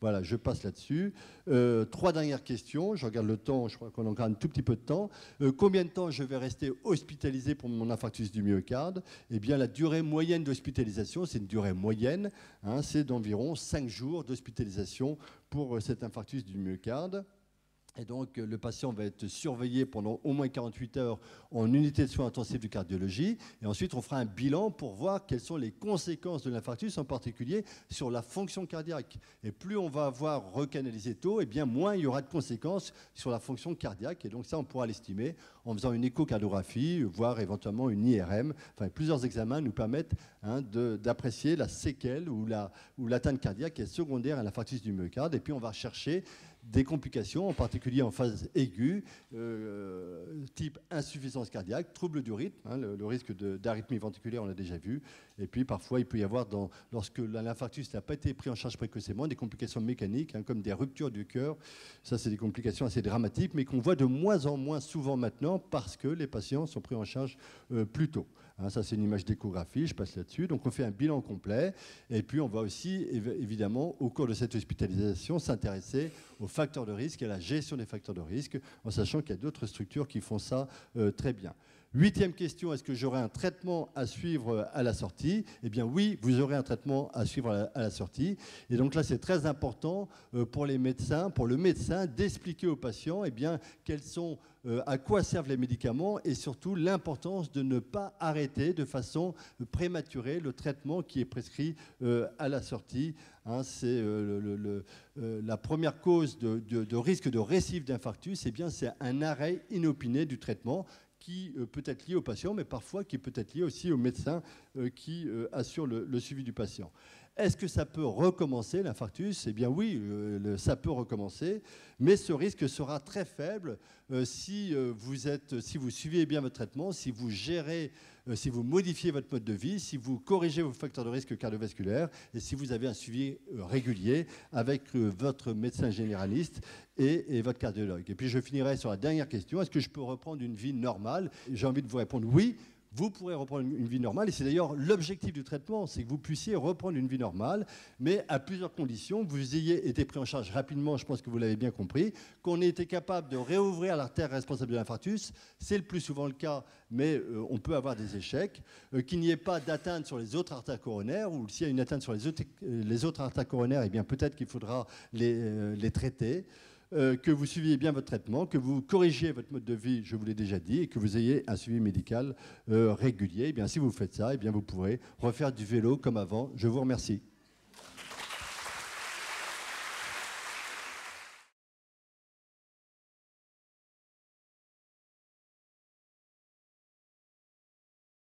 Voilà, je passe là-dessus. 3 dernières questions. Je regarde le temps, je crois qu'on a encore un tout petit peu de temps. Combien de temps je vais rester hospitalisé pour mon infarctus du myocarde? Eh bien, la durée moyenne d'hospitalisation, c'est une durée moyenne, hein, c'est d'environ 5 jours d'hospitalisation pour cet infarctus du myocarde. Et donc, le patient va être surveillé pendant au moins 48 heures en unité de soins intensifs de cardiologie. Et ensuite, on fera un bilan pour voir quelles sont les conséquences de l'infarctus, en particulier sur la fonction cardiaque. Et plus on va avoir recanalisé tôt, et bien moins il y aura de conséquences sur la fonction cardiaque. Et donc ça, on pourra l'estimer en faisant une échocardiographie, voire éventuellement une IRM. Enfin, plusieurs examens nous permettent d'apprécier la séquelle ou l'atteinte cardiaque qui est secondaire à l'infarctus du myocarde. Et puis, on va chercher des complications, en particulier en phase aiguë, type insuffisance cardiaque, trouble du rythme, hein, le risque d'arythmie ventriculaire, on l'a déjà vu. Et puis parfois, il peut y avoir, lorsque l'infarctus n'a pas été pris en charge précocement, des complications mécaniques, hein, comme des ruptures du cœur. Ça, c'est des complications assez dramatiques, mais qu'on voit de moins en moins souvent maintenant parce que les patients sont pris en charge plus tôt. Hein, ça, c'est une image d'échographie, je passe là-dessus. Donc, on fait un bilan complet. Et puis, on va aussi, évidemment, au cours de cette hospitalisation, s'intéresser aux facteurs de risque et à la gestion des facteurs de risque, en sachant qu'il y a d'autres structures qui font ça très bien. 8e question, est-ce que j'aurai un traitement à suivre à la sortie? Eh bien oui, vous aurez un traitement à suivre à la sortie. Et donc là, c'est très important pour les médecins, pour le médecin, d'expliquer aux patients eh bien, à quoi servent les médicaments et surtout l'importance de ne pas arrêter de façon prématurée le traitement qui est prescrit à la sortie. Hein, c'est la première cause de risque de récidive d'infarctus, eh bien, c'est un arrêt inopiné du traitement qui peut être lié au patient, mais parfois qui peut être lié aussi au médecin qui assure le suivi du patient. Est-ce que ça peut recommencer, l'infarctus? Eh bien oui, ça peut recommencer, mais ce risque sera très faible si vous suivez bien votre traitement, si vous gérez, si vous modifiez votre mode de vie, si vous corrigez vos facteurs de risque cardiovasculaire et si vous avez un suivi régulier avec votre médecin généraliste et votre cardiologue. Et puis je finirai sur la dernière question, est-ce que je peux reprendre une vie normale? J'ai envie de vous répondre oui. Vous pourrez reprendre une vie normale, et c'est d'ailleurs l'objectif du traitement, c'est que vous puissiez reprendre une vie normale, mais à plusieurs conditions. Vous ayez été pris en charge rapidement, je pense que vous l'avez bien compris, qu'on ait été capable de réouvrir l'artère responsable de l'infarctus, c'est le plus souvent le cas, mais on peut avoir des échecs, qu'il n'y ait pas d'atteinte sur les autres artères coronaires, ou s'il y a une atteinte sur les autres artères coronaires, eh bien peut-être qu'il faudra les traiter. Que vous suiviez bien votre traitement, que vous corrigiez votre mode de vie, je vous l'ai déjà dit, et que vous ayez un suivi médical régulier. Eh bien, si vous faites ça, eh bien, vous pourrez refaire du vélo comme avant. Je vous remercie.